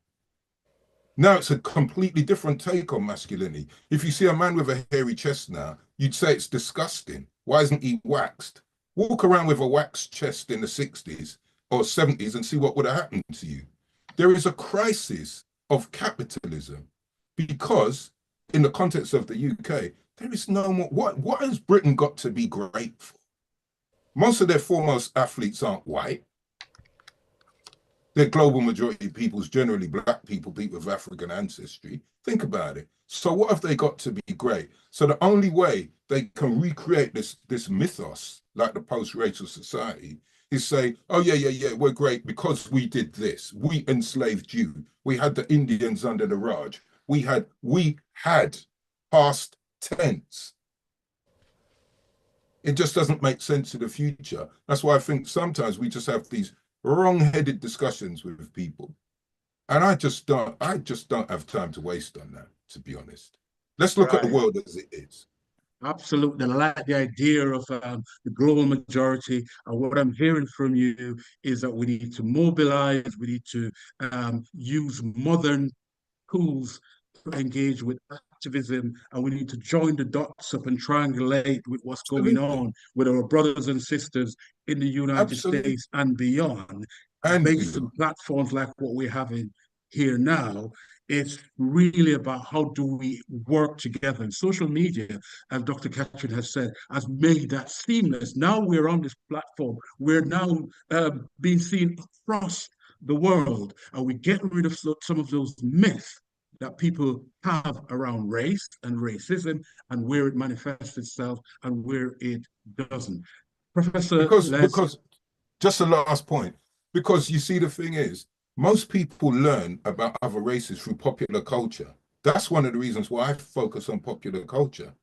Now it's a completely different take on masculinity. If you see a man with a hairy chest now, you'd say it's disgusting. Why isn't he waxed? Walk around with a waxed chest in the 60s or 70s and see what would have happened to you. There is a crisis of capitalism because in the context of the UK, there is no more, what has Britain got to be great for? Most of their foremost athletes aren't white. They're global majority peoples, generally Black people with African ancestry. Think about it. So what have they got to be great? So the only way they can recreate this mythos, like the post-racial society, is say, oh yeah, we're great because we did this. We enslaved you. We had the Indians under the Raj. We had past tense. It just doesn't make sense in the future. That's why I think sometimes we just have these wrong-headed discussions with people. And I just don't have time to waste on that, to be honest. Let's look at the world as it is. Absolutely. I like the idea of the global majority. And what I'm hearing from you is that we need to mobilize, we need to use modern tools to engage with activism, and we need to join the dots up and triangulate with what's going on with our brothers and sisters in the United States and beyond. And based on platforms like what we're having here now, it's really about how do we work together. And social media, as Dr. Catherine has said, has made that seamless. Now we're on this platform. We're now being seen across the world, and we get rid of some of those myths that people have around race and racism and where it manifests itself and where it doesn't. Professor, because just the last point, because you see, the thing is, most people learn about other races through popular culture. That's one of the reasons why I focus on popular culture.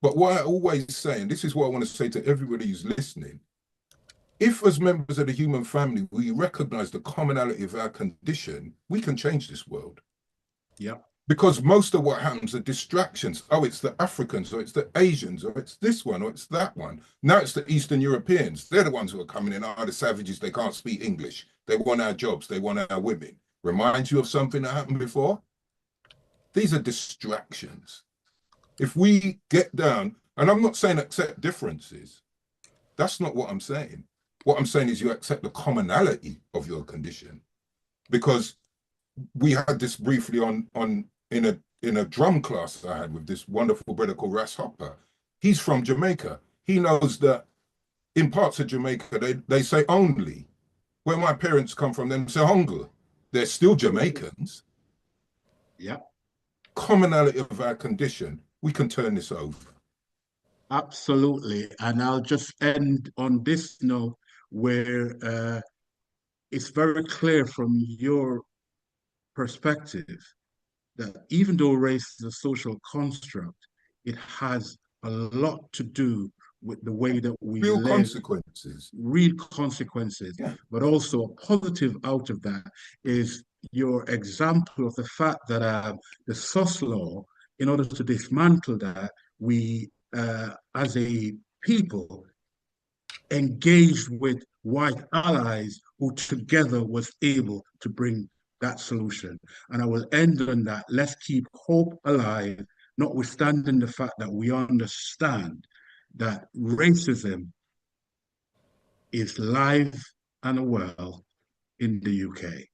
But what I always say, and this is what I want to say to everybody who's listening, if as members of the human family, we recognize the commonality of our condition, we can change this world. Yeah. Because most of what happens are distractions. Oh, it's the Africans, or it's the Asians, or it's this one, or it's that one. Now it's the Eastern Europeans. They're the ones who are coming in. Oh, the savages, they can't speak English. They want our jobs. They want our women. Reminds you of something that happened before? These are distractions. If we get down, and I'm not saying accept differences. That's not what I'm saying. What I'm saying is you accept the commonality of your condition. Because we had this briefly in a drum class I had with this wonderful brother called Ras Hopper. He's from Jamaica. He knows that in parts of Jamaica, they say only. Where my parents come from, they say hongle. They're still Jamaicans. Yeah. Commonality of our condition, we can turn this over. Absolutely. And I'll just end on this note where it's very clear from your perspective that even though race is a social construct, it has a lot to do with the way that we real live, consequences. Real consequences. Yeah. But also a positive out of that is your example of the fact that the SUS law, in order to dismantle that, we as a people engaged with white allies who together was able to bring that solution. And I will end on that. Let's keep hope alive, notwithstanding the fact that we understand that racism is live and well in the UK.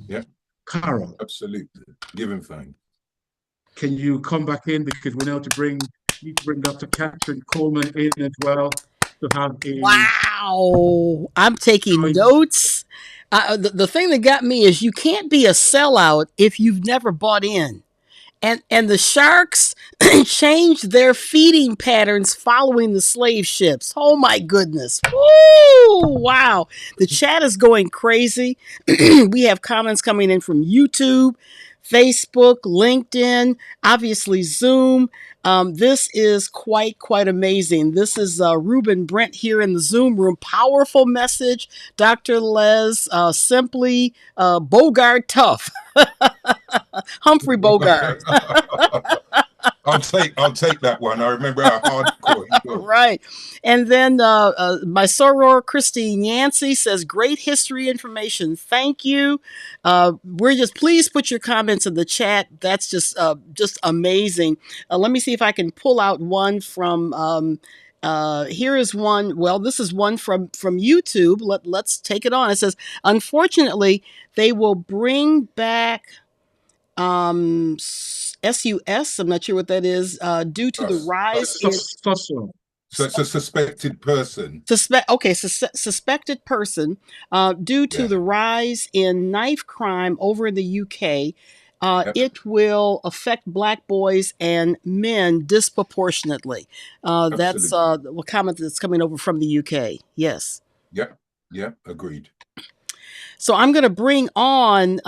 Yeah. Carol. Absolutely. Give him thanks. Can you come back in, because we need to bring Dr. Catherine Coleman in as well to have a... Wow. I'm taking notes. The thing that got me is you can't be a sellout if you've never bought in. And the sharks changed their feeding patterns following the slave ships. Oh my goodness. Woo! Wow. The chat is going crazy. We have comments coming in from YouTube, Facebook, LinkedIn, obviously Zoom. This is quite amazing. This is Ruben Brent here in the Zoom room. Powerful message, Dr. Les, simply Bogart tough. Humphrey Bogart. I'll take that one. I remember how hardcore he was. Right. And then my soror Christine Yancey says, great history information. Thank you. Please put your comments in the chat. That's just amazing. Let me see if I can pull out one from here is one. Well, this is one from YouTube. Let's take it on. It says, unfortunately, they will bring back SUS, I'm not sure what that is, due to the rise in... So it's a suspected person. Suspected person, due to the rise in knife crime over in the UK. It will affect Black boys and men disproportionately. That's a comment that's coming over from the UK. Yes. Yep, agreed. So I'm going to bring on...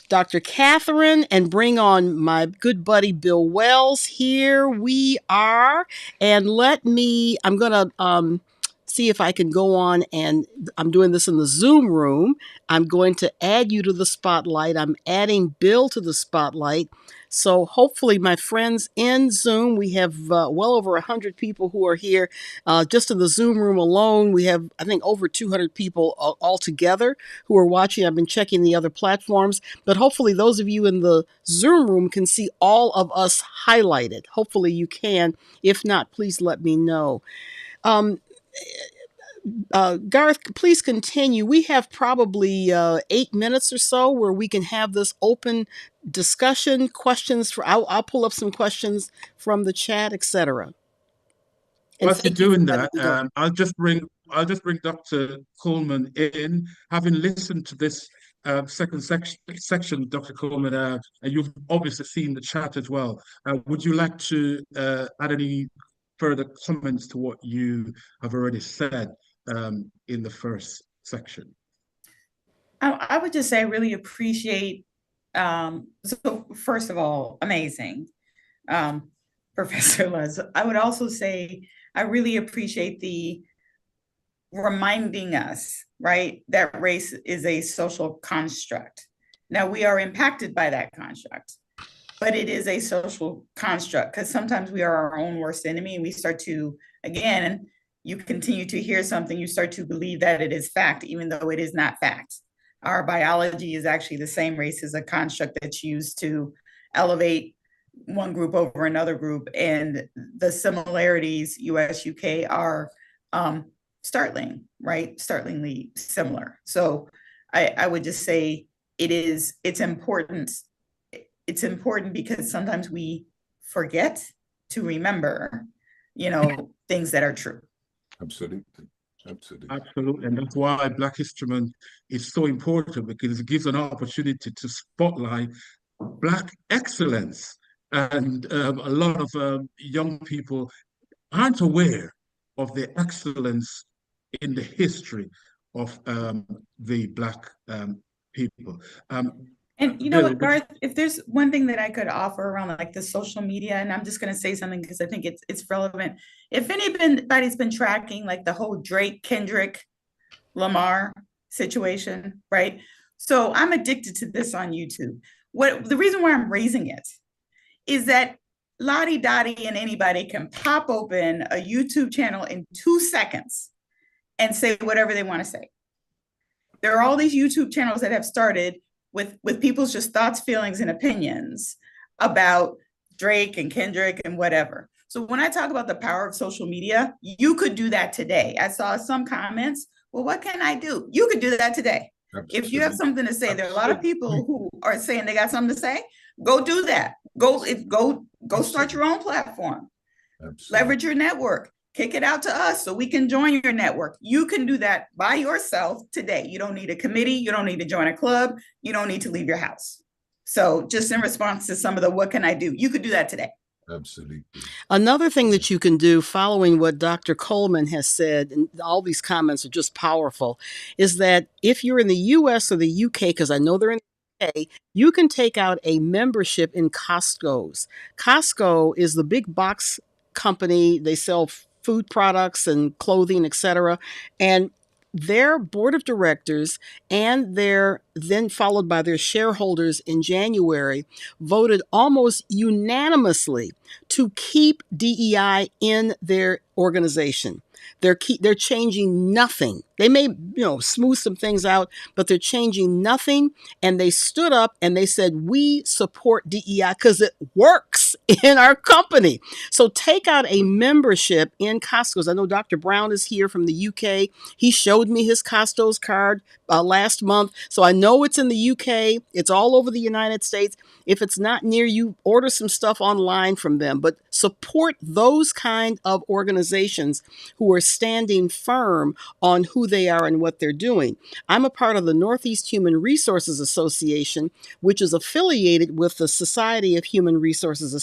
Dr. Catherine, and bring on my good buddy Bill Wells. Here we are. And I'm going to see if I can go on, and I'm doing this in the Zoom room. I'm going to add you to the spotlight. I'm adding Bill to the spotlight. So hopefully, my friends in Zoom, we have well over 100 people who are here. Just in the Zoom room alone, we have, I think, over 200 people altogether who are watching. I've been checking the other platforms, but hopefully those of you in the Zoom room can see all of us highlighted. Hopefully you can. If not, please let me know. Garth, please continue. We have probably 8 minutes or so where we can have this open discussion, questions I'll pull up some questions from the chat, etc. While you're doing that, I'll just bring Dr. Coleman in, having listened to this second section, Dr. Coleman, and you've obviously seen the chat as well. Would you like to add any further comments to what you have already said in the first section? I would just say I really appreciate, so first of all, amazing, Professor Les. I would also say I really appreciate the reminding us, right, that race is a social construct. Now, we are impacted by that construct. but it is a social construct, because sometimes we are our own worst enemy, and we start to, again, you continue to hear something, you start to believe that it is fact, even though it is not fact. Our biology is actually the same. Race is a construct that's used to elevate one group over another group, and the similarities US UK are startling, right? Startlingly similar. So I would just say it's important. It's important because sometimes we forget to remember, things that are true. Absolutely. Absolutely. Absolutely. And that's why Black History Month is so important, because it gives an opportunity to spotlight Black excellence. And a lot of young people aren't aware of the excellence in the history of the Black people. And you know what, Garth, if there's one thing that I could offer around like the social media, and I'm just going to say something because I think it's relevant. If anybody's been tracking like the whole Drake, Kendrick, Lamar situation, right? So I'm addicted to this on YouTube. The reason why I'm raising it is that Lottie Dottie and anybody can pop open a YouTube channel in 2 seconds and say whatever they want to say. There are all these YouTube channels that have started with people's just thoughts, feelings, and opinions about Drake and Kendrick and whatever. So when I talk about the power of social media, you could do that today. I saw some comments, well, what can I do? You could do that today. Absolutely. If you have something to say, there are a lot of people who are saying they got something to say, go do that. Go start your own platform. Absolutely. Leverage your network. Kick it out to us so we can join your network. You can do that by yourself today. You don't need a committee. You don't need to join a club. You don't need to leave your house. So just in response to some of the what can I do, you could do that today. Absolutely. Another thing that you can do, following what Dr. Coleman has said, and all these comments are just powerful, is that if you're in the US or the UK, because I know they're in the UK, you can take out a membership in Costco's. Costco is the big box company. They sell food products and clothing, etc. And their board of directors and then followed by their shareholders in January voted almost unanimously to keep DEI in their organization. They're changing nothing. They may, smooth some things out, but they're changing nothing. And they stood up and they said, we support DEI because it works in our company. So take out a membership in Costco's. I know Dr. Brown is here from the UK. He showed me his Costco's card last month. So I know it's in the UK. It's all over the United States. If it's not near you, order some stuff online from them. But support those kind of organizations who are standing firm on who they are and what they're doing. I'm a part of the Northeast Human Resources Association, which is affiliated with the Society of Human Resources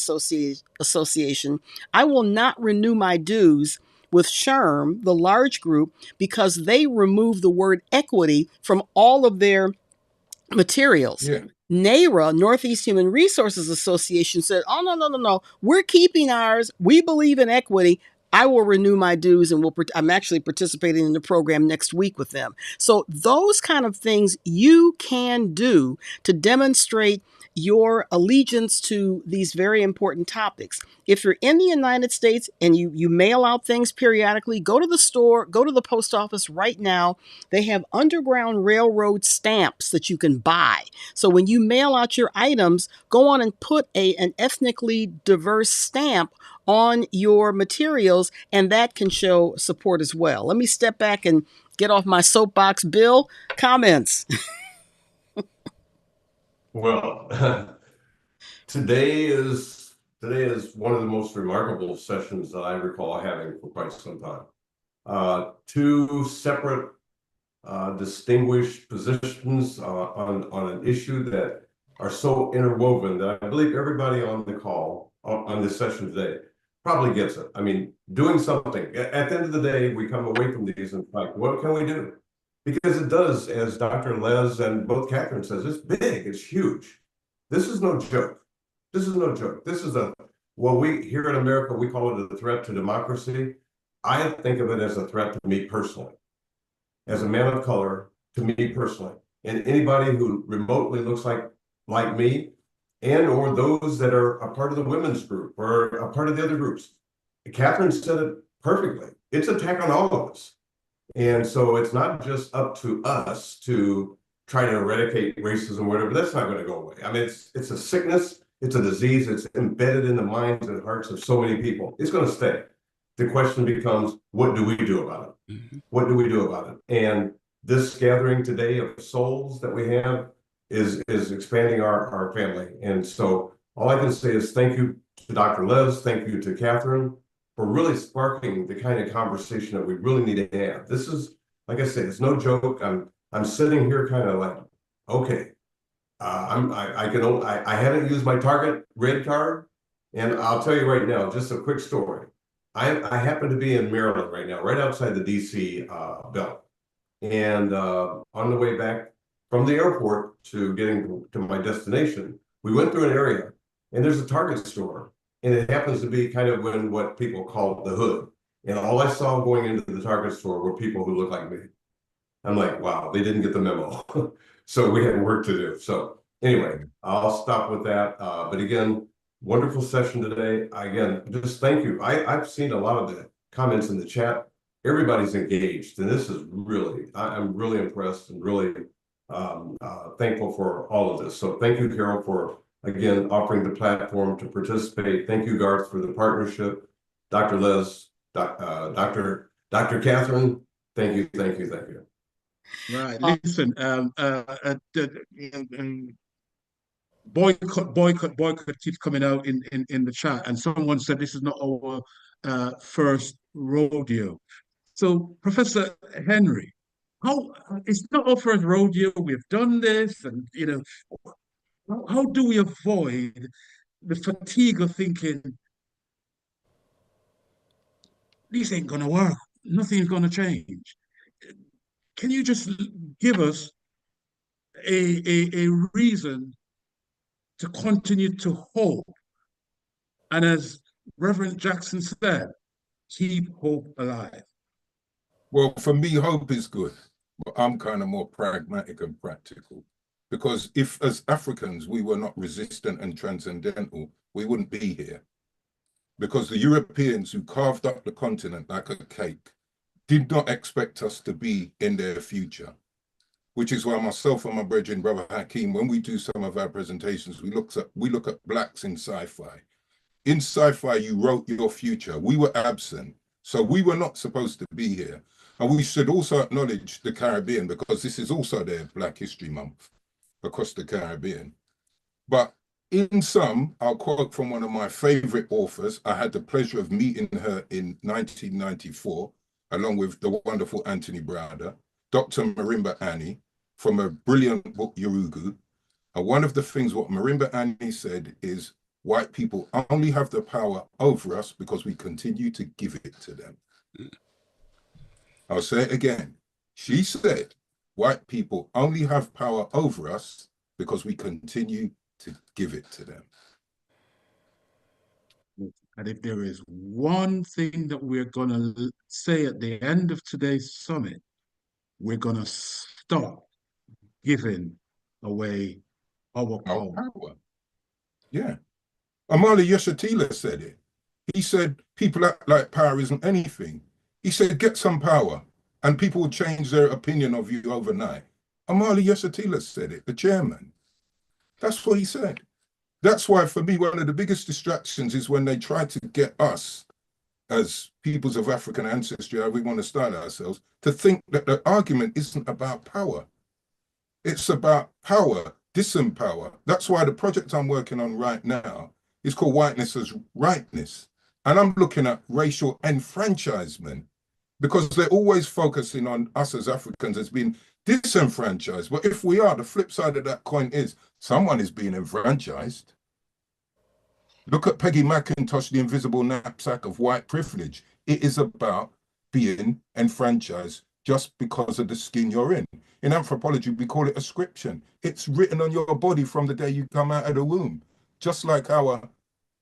Association. I will not renew my dues with SHRM, the large group, because they remove the word equity from all of their materials. Yeah. NARA, Northeast Human Resources Association, said, oh, no. We're keeping ours. We believe in equity. I will renew my dues, and I'm actually participating in the program next week with them. So those kind of things you can do to demonstrate your allegiance to these very important topics. If you're in the United States and you mail out things periodically, go to the store, go to the post office right now. They have Underground Railroad stamps that you can buy. So when you mail out your items, go on and put an ethnically diverse stamp on your materials, and that can show support as well. Let me step back and get off my soapbox. Bill, comments? Well, today is one of the most remarkable sessions that I recall having for quite some time. Two separate, distinguished positions on an issue that are so interwoven that I believe everybody on the call on this session today probably gets it. I mean, doing something. At the end of the day, we come away from these and like, what can we do? Because it does, as Dr. Les and both Catherine says, it's big, it's huge. This is no joke. This is no joke. This is we here in America, we call it a threat to democracy. I think of it as a threat to me personally. As a man of color, to me personally. And anybody who remotely looks like me, and or those that are a part of the women's group or a part of the other groups. Catherine said it perfectly. It's an attack on all of us. And so it's not just up to us to try to eradicate racism, whatever. That's not going to go away. I mean, it's a sickness, it's a disease, it's embedded in the minds and hearts of so many people. It's going to stay. The question becomes, what do we do about it? Mm-hmm. What do we do about it? And this gathering today of souls that we have is expanding our family. And so all I can say is thank you to Dr. Les, thank you to Catherine for really sparking the kind of conversation that we really need to have. This is, like I said, it's no joke. I'm sitting here kind of like, okay, I haven't used my Target red card, and I'll tell you right now, just a quick story. I happen to be in Maryland right now, right outside the DC belt, and on the way back from the airport to getting to my destination, we went through an area, and there's a Target store, and it happens to be kind of in what people call the hood. And all I saw going into the Target store were people who look like me. I'm like, wow, they didn't get the memo. So we had work to do. So anyway, I'll stop with that. But again, wonderful session today. Again, just thank you. I've seen a lot of the comments in the chat. Everybody's engaged, and this is really, I'm really impressed and really thankful for all of this. So thank you, Carol, for again offering the platform to participate. Thank you, Garth, for the partnership. Dr. Les, Dr. Catherine, thank you, thank you, thank you. Right. Listen, boycott keeps coming out in the chat, and someone said this is not our first rodeo. So, Professor Henry, how it's not our first rodeo? We've done this, and how do we avoid the fatigue of thinking this ain't gonna work, nothing's gonna change? Can you just give us a reason to continue to hope? And as Reverend Jackson said, keep hope alive. Well, for me, hope is good, but I'm kind of more pragmatic and practical. Because if, as Africans, we were not resistant and transcendental, we wouldn't be here. Because the Europeans who carved up the continent like a cake did not expect us to be in their future, which is why myself and my brethren, Brother Hakeem, when we do some of our presentations, we look at blacks in sci-fi. In sci-fi, you wrote your future. We were absent, so we were not supposed to be here. And we should also acknowledge the Caribbean, because this is also their Black History Month across the Caribbean. But in sum, I'll quote from one of my favorite authors. I had the pleasure of meeting her in 1994, along with the wonderful Anthony Browder, Dr. Marimba Ani, from a brilliant book, Yurugu. And one of the things what Marimba Ani said is, white people only have the power over us because we continue to give it to them. I'll say it again. She said, white people only have power over us because we continue to give it to them. And if there is one thing that we're going to say at the end of today's summit, we're going to stop giving away our power. Yeah. Amali Yeshatila said it. He said, people act like power isn't anything. He said, get some power and people will change their opinion of you overnight. Amali Yeshatila said it, the chairman. That's what he said. That's why, for me, one of the biggest distractions is when they try to get us, as peoples of African ancestry, how we want to style ourselves, to think that the argument isn't about power. It's about power, disempower. That's why the project I'm working on right now is called Whiteness as Rightness. And I'm looking at racial enfranchisement, because they're always focusing on us as Africans as being disenfranchised. But if we are, the flip side of that coin is someone is being enfranchised. Look at Peggy McIntosh, the invisible knapsack of white privilege. It is about being enfranchised just because of the skin you're in. In anthropology, we call it ascription. It's written on your body from the day you come out of the womb. Just like our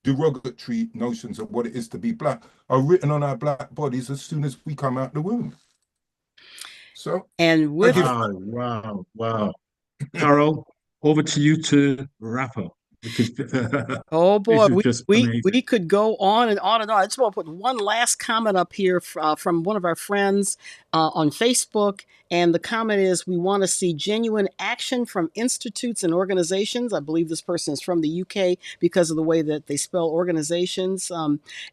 derogatory notions of what it is to be black are written on our black bodies as soon as we come out the womb. So, and with wow. Carol, over to you to wrap up. Oh boy, This is just we amazing. could go on and on and on. I just want to put one last comment up here from one of our friends on Facebook. And the comment is, we want to see genuine action from institutes and organizations. I believe this person is from the UK because of the way that they spell organizations.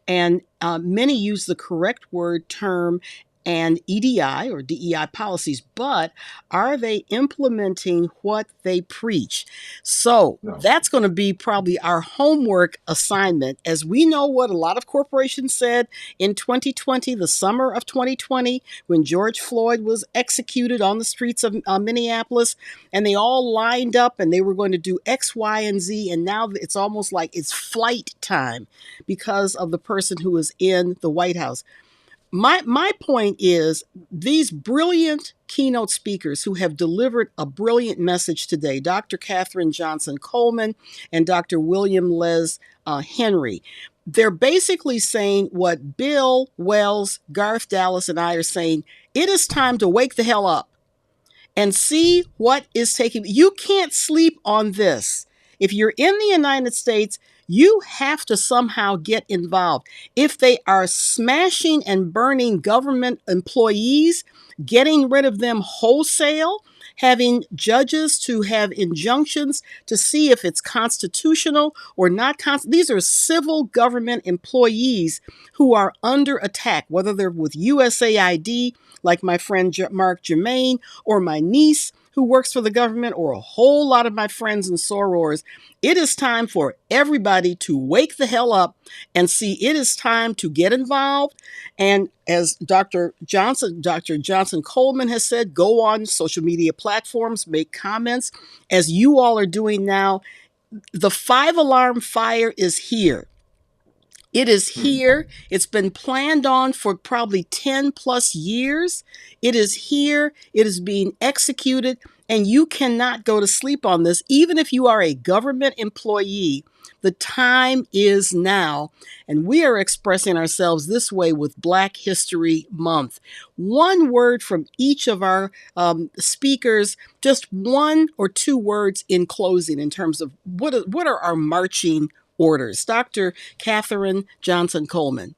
And many use the correct word, term, and EDI or DEI policies, but are they implementing what they preach? So that's going to be probably our homework assignment, as we know what a lot of corporations said in 2020, the summer of 2020, when George Floyd was executed on the streets of Minneapolis, and they all lined up and they were going to do X, Y, and Z. And now it's almost like it's flight time because of the person who is in the White House. My point is, these brilliant keynote speakers who have delivered a brilliant message today, Dr. Katherine Johnson Coleman and Dr. William Les Henry, they're basically saying what Bill Wells, Garth Dallas, and I are saying. It is time to wake the hell up and see what is taking. You can't sleep on this. If you're in the United States, you have to somehow get involved. If they are smashing and burning government employees, getting rid of them wholesale, having judges to have injunctions to see if it's constitutional or not. These are civil government employees who are under attack, whether they're with USAID, like my friend Mark Germain, or my niece who works for the government, or a whole lot of my friends and sorors. It is time for everybody to wake the hell up and see it is time to get involved. And as Dr. Johnson Coleman has said, go on social media platforms, make comments, as you all are doing now. The 5-alarm fire is here. It is here. It's been planned on for probably 10 plus years. It is here. It is being executed. And you cannot go to sleep on this. Even if you are a government employee, the time is now. And we are expressing ourselves this way with Black History Month. One word from each of our speakers, just 1 or 2 words in closing in terms of what are our marching orders. Dr. Katherine Johnson Coleman.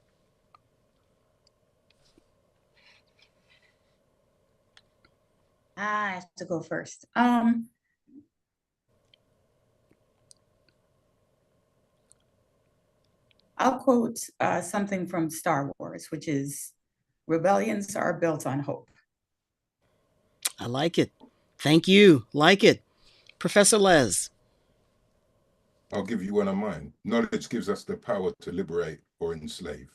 I have to go first. I'll quote something from Star Wars, which is, "Rebellions are built on hope." I like it. Thank you. Like it. Professor Les. I'll give you one of mine. Knowledge gives us the power to liberate or enslave.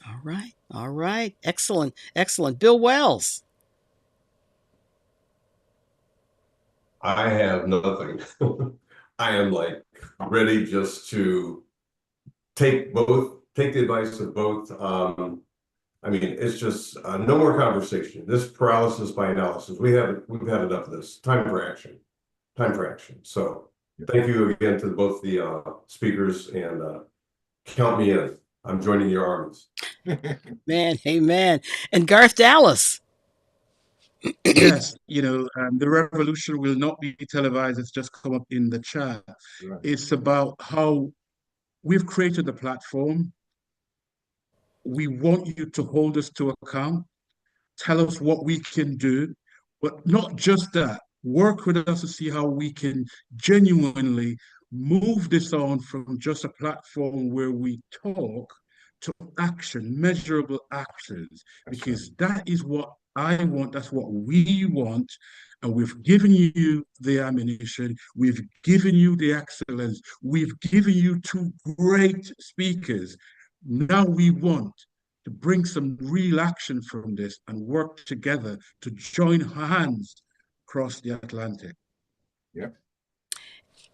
All right. All right. Excellent. Excellent. Bill Wells. I have nothing. I am like ready just to take the advice of both. I mean, it's just no more conversation. This paralysis by analysis. We've had enough of this. Time for action. Time for action. So thank you again to both the speakers, and count me in. I'm joining your armies. Man, amen. And Garth Dallas. Yes, the revolution will not be televised. It's just come up in the chat. Right. It's about how we've created the platform. We want you to hold us to account, tell us what we can do, but not just that. Work with us to see how we can genuinely move this on from just a platform where we talk to action, measurable actions, because that is what I want, that's what we want, and we've given you the ammunition, we've given you the excellence, we've given you 2 great speakers. Now we want to bring some real action from this and work together to join hands across the Atlantic. Yeah.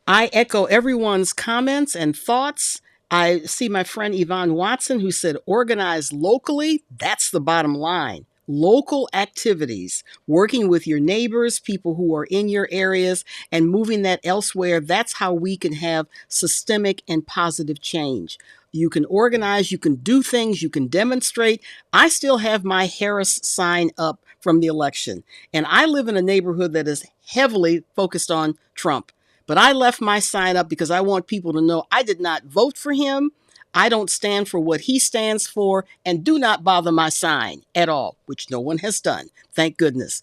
I echo everyone's comments and thoughts. I see my friend Yvonne Watson, who said organize locally. That's the bottom line. Local activities, working with your neighbors, people who are in your areas, and moving that elsewhere. That's how we can have systemic and positive change. You can organize, you can do things, you can demonstrate. I still have my Harris sign up from the election, and I live in a neighborhood that is heavily focused on Trump. But I left my sign up because I want people to know I did not vote for him. I don't stand for what he stands for, and do not bother my sign at all, which no one has done. Thank goodness.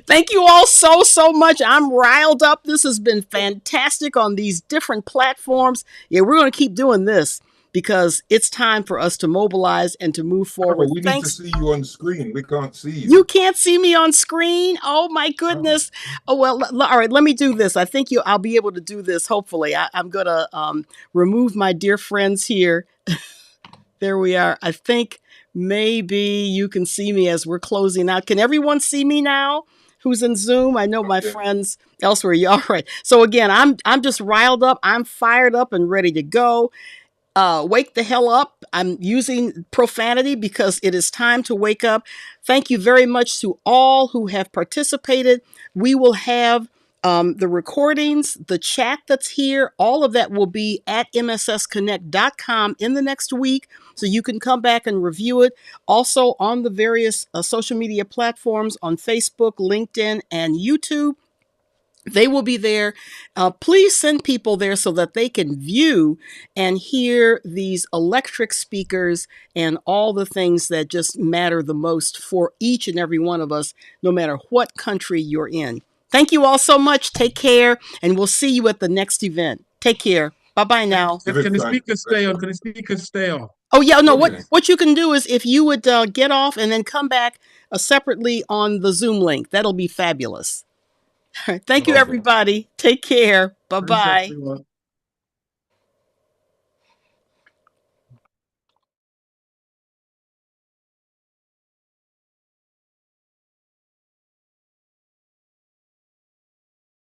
Thank you all so much. I'm riled up. This has been fantastic on these different platforms. Yeah, we're going to keep doing this because it's time for us to mobilize and to move forward. We need to see you on screen. We can't see you. You can't see me on screen? Oh my goodness. Oh, well, all right, let me do this. I think I'll be able to do this, hopefully. I'm going to remove my dear friends here. There we are. I think maybe you can see me as we're closing out. Can everyone see me now who's in Zoom? I know my friends elsewhere. Yeah, all right. So again, I'm just riled up. I'm fired up and ready to go. Wake the hell up. I'm using profanity because it is time to wake up. Thank you very much to all who have participated. We will have the recordings, the chat that's here, all of that will be at mssconnect.com in the next week. So you can come back and review it. Also on the various social media platforms on Facebook, LinkedIn, and YouTube. They will be there. Please send people there so that they can view and hear these electric speakers and all the things that just matter the most for each and every one of us, no matter what country you're in. Thank you all so much. Take care, and we'll see you at the next event. Take care. Bye-bye now. Can the speakers stay on? Can the speakers stay on? Oh, yeah. No, what you can do is if you would get off and then come back separately on the Zoom link. That'll be fabulous. All right. Thank you, everybody. Take care. Bye-bye.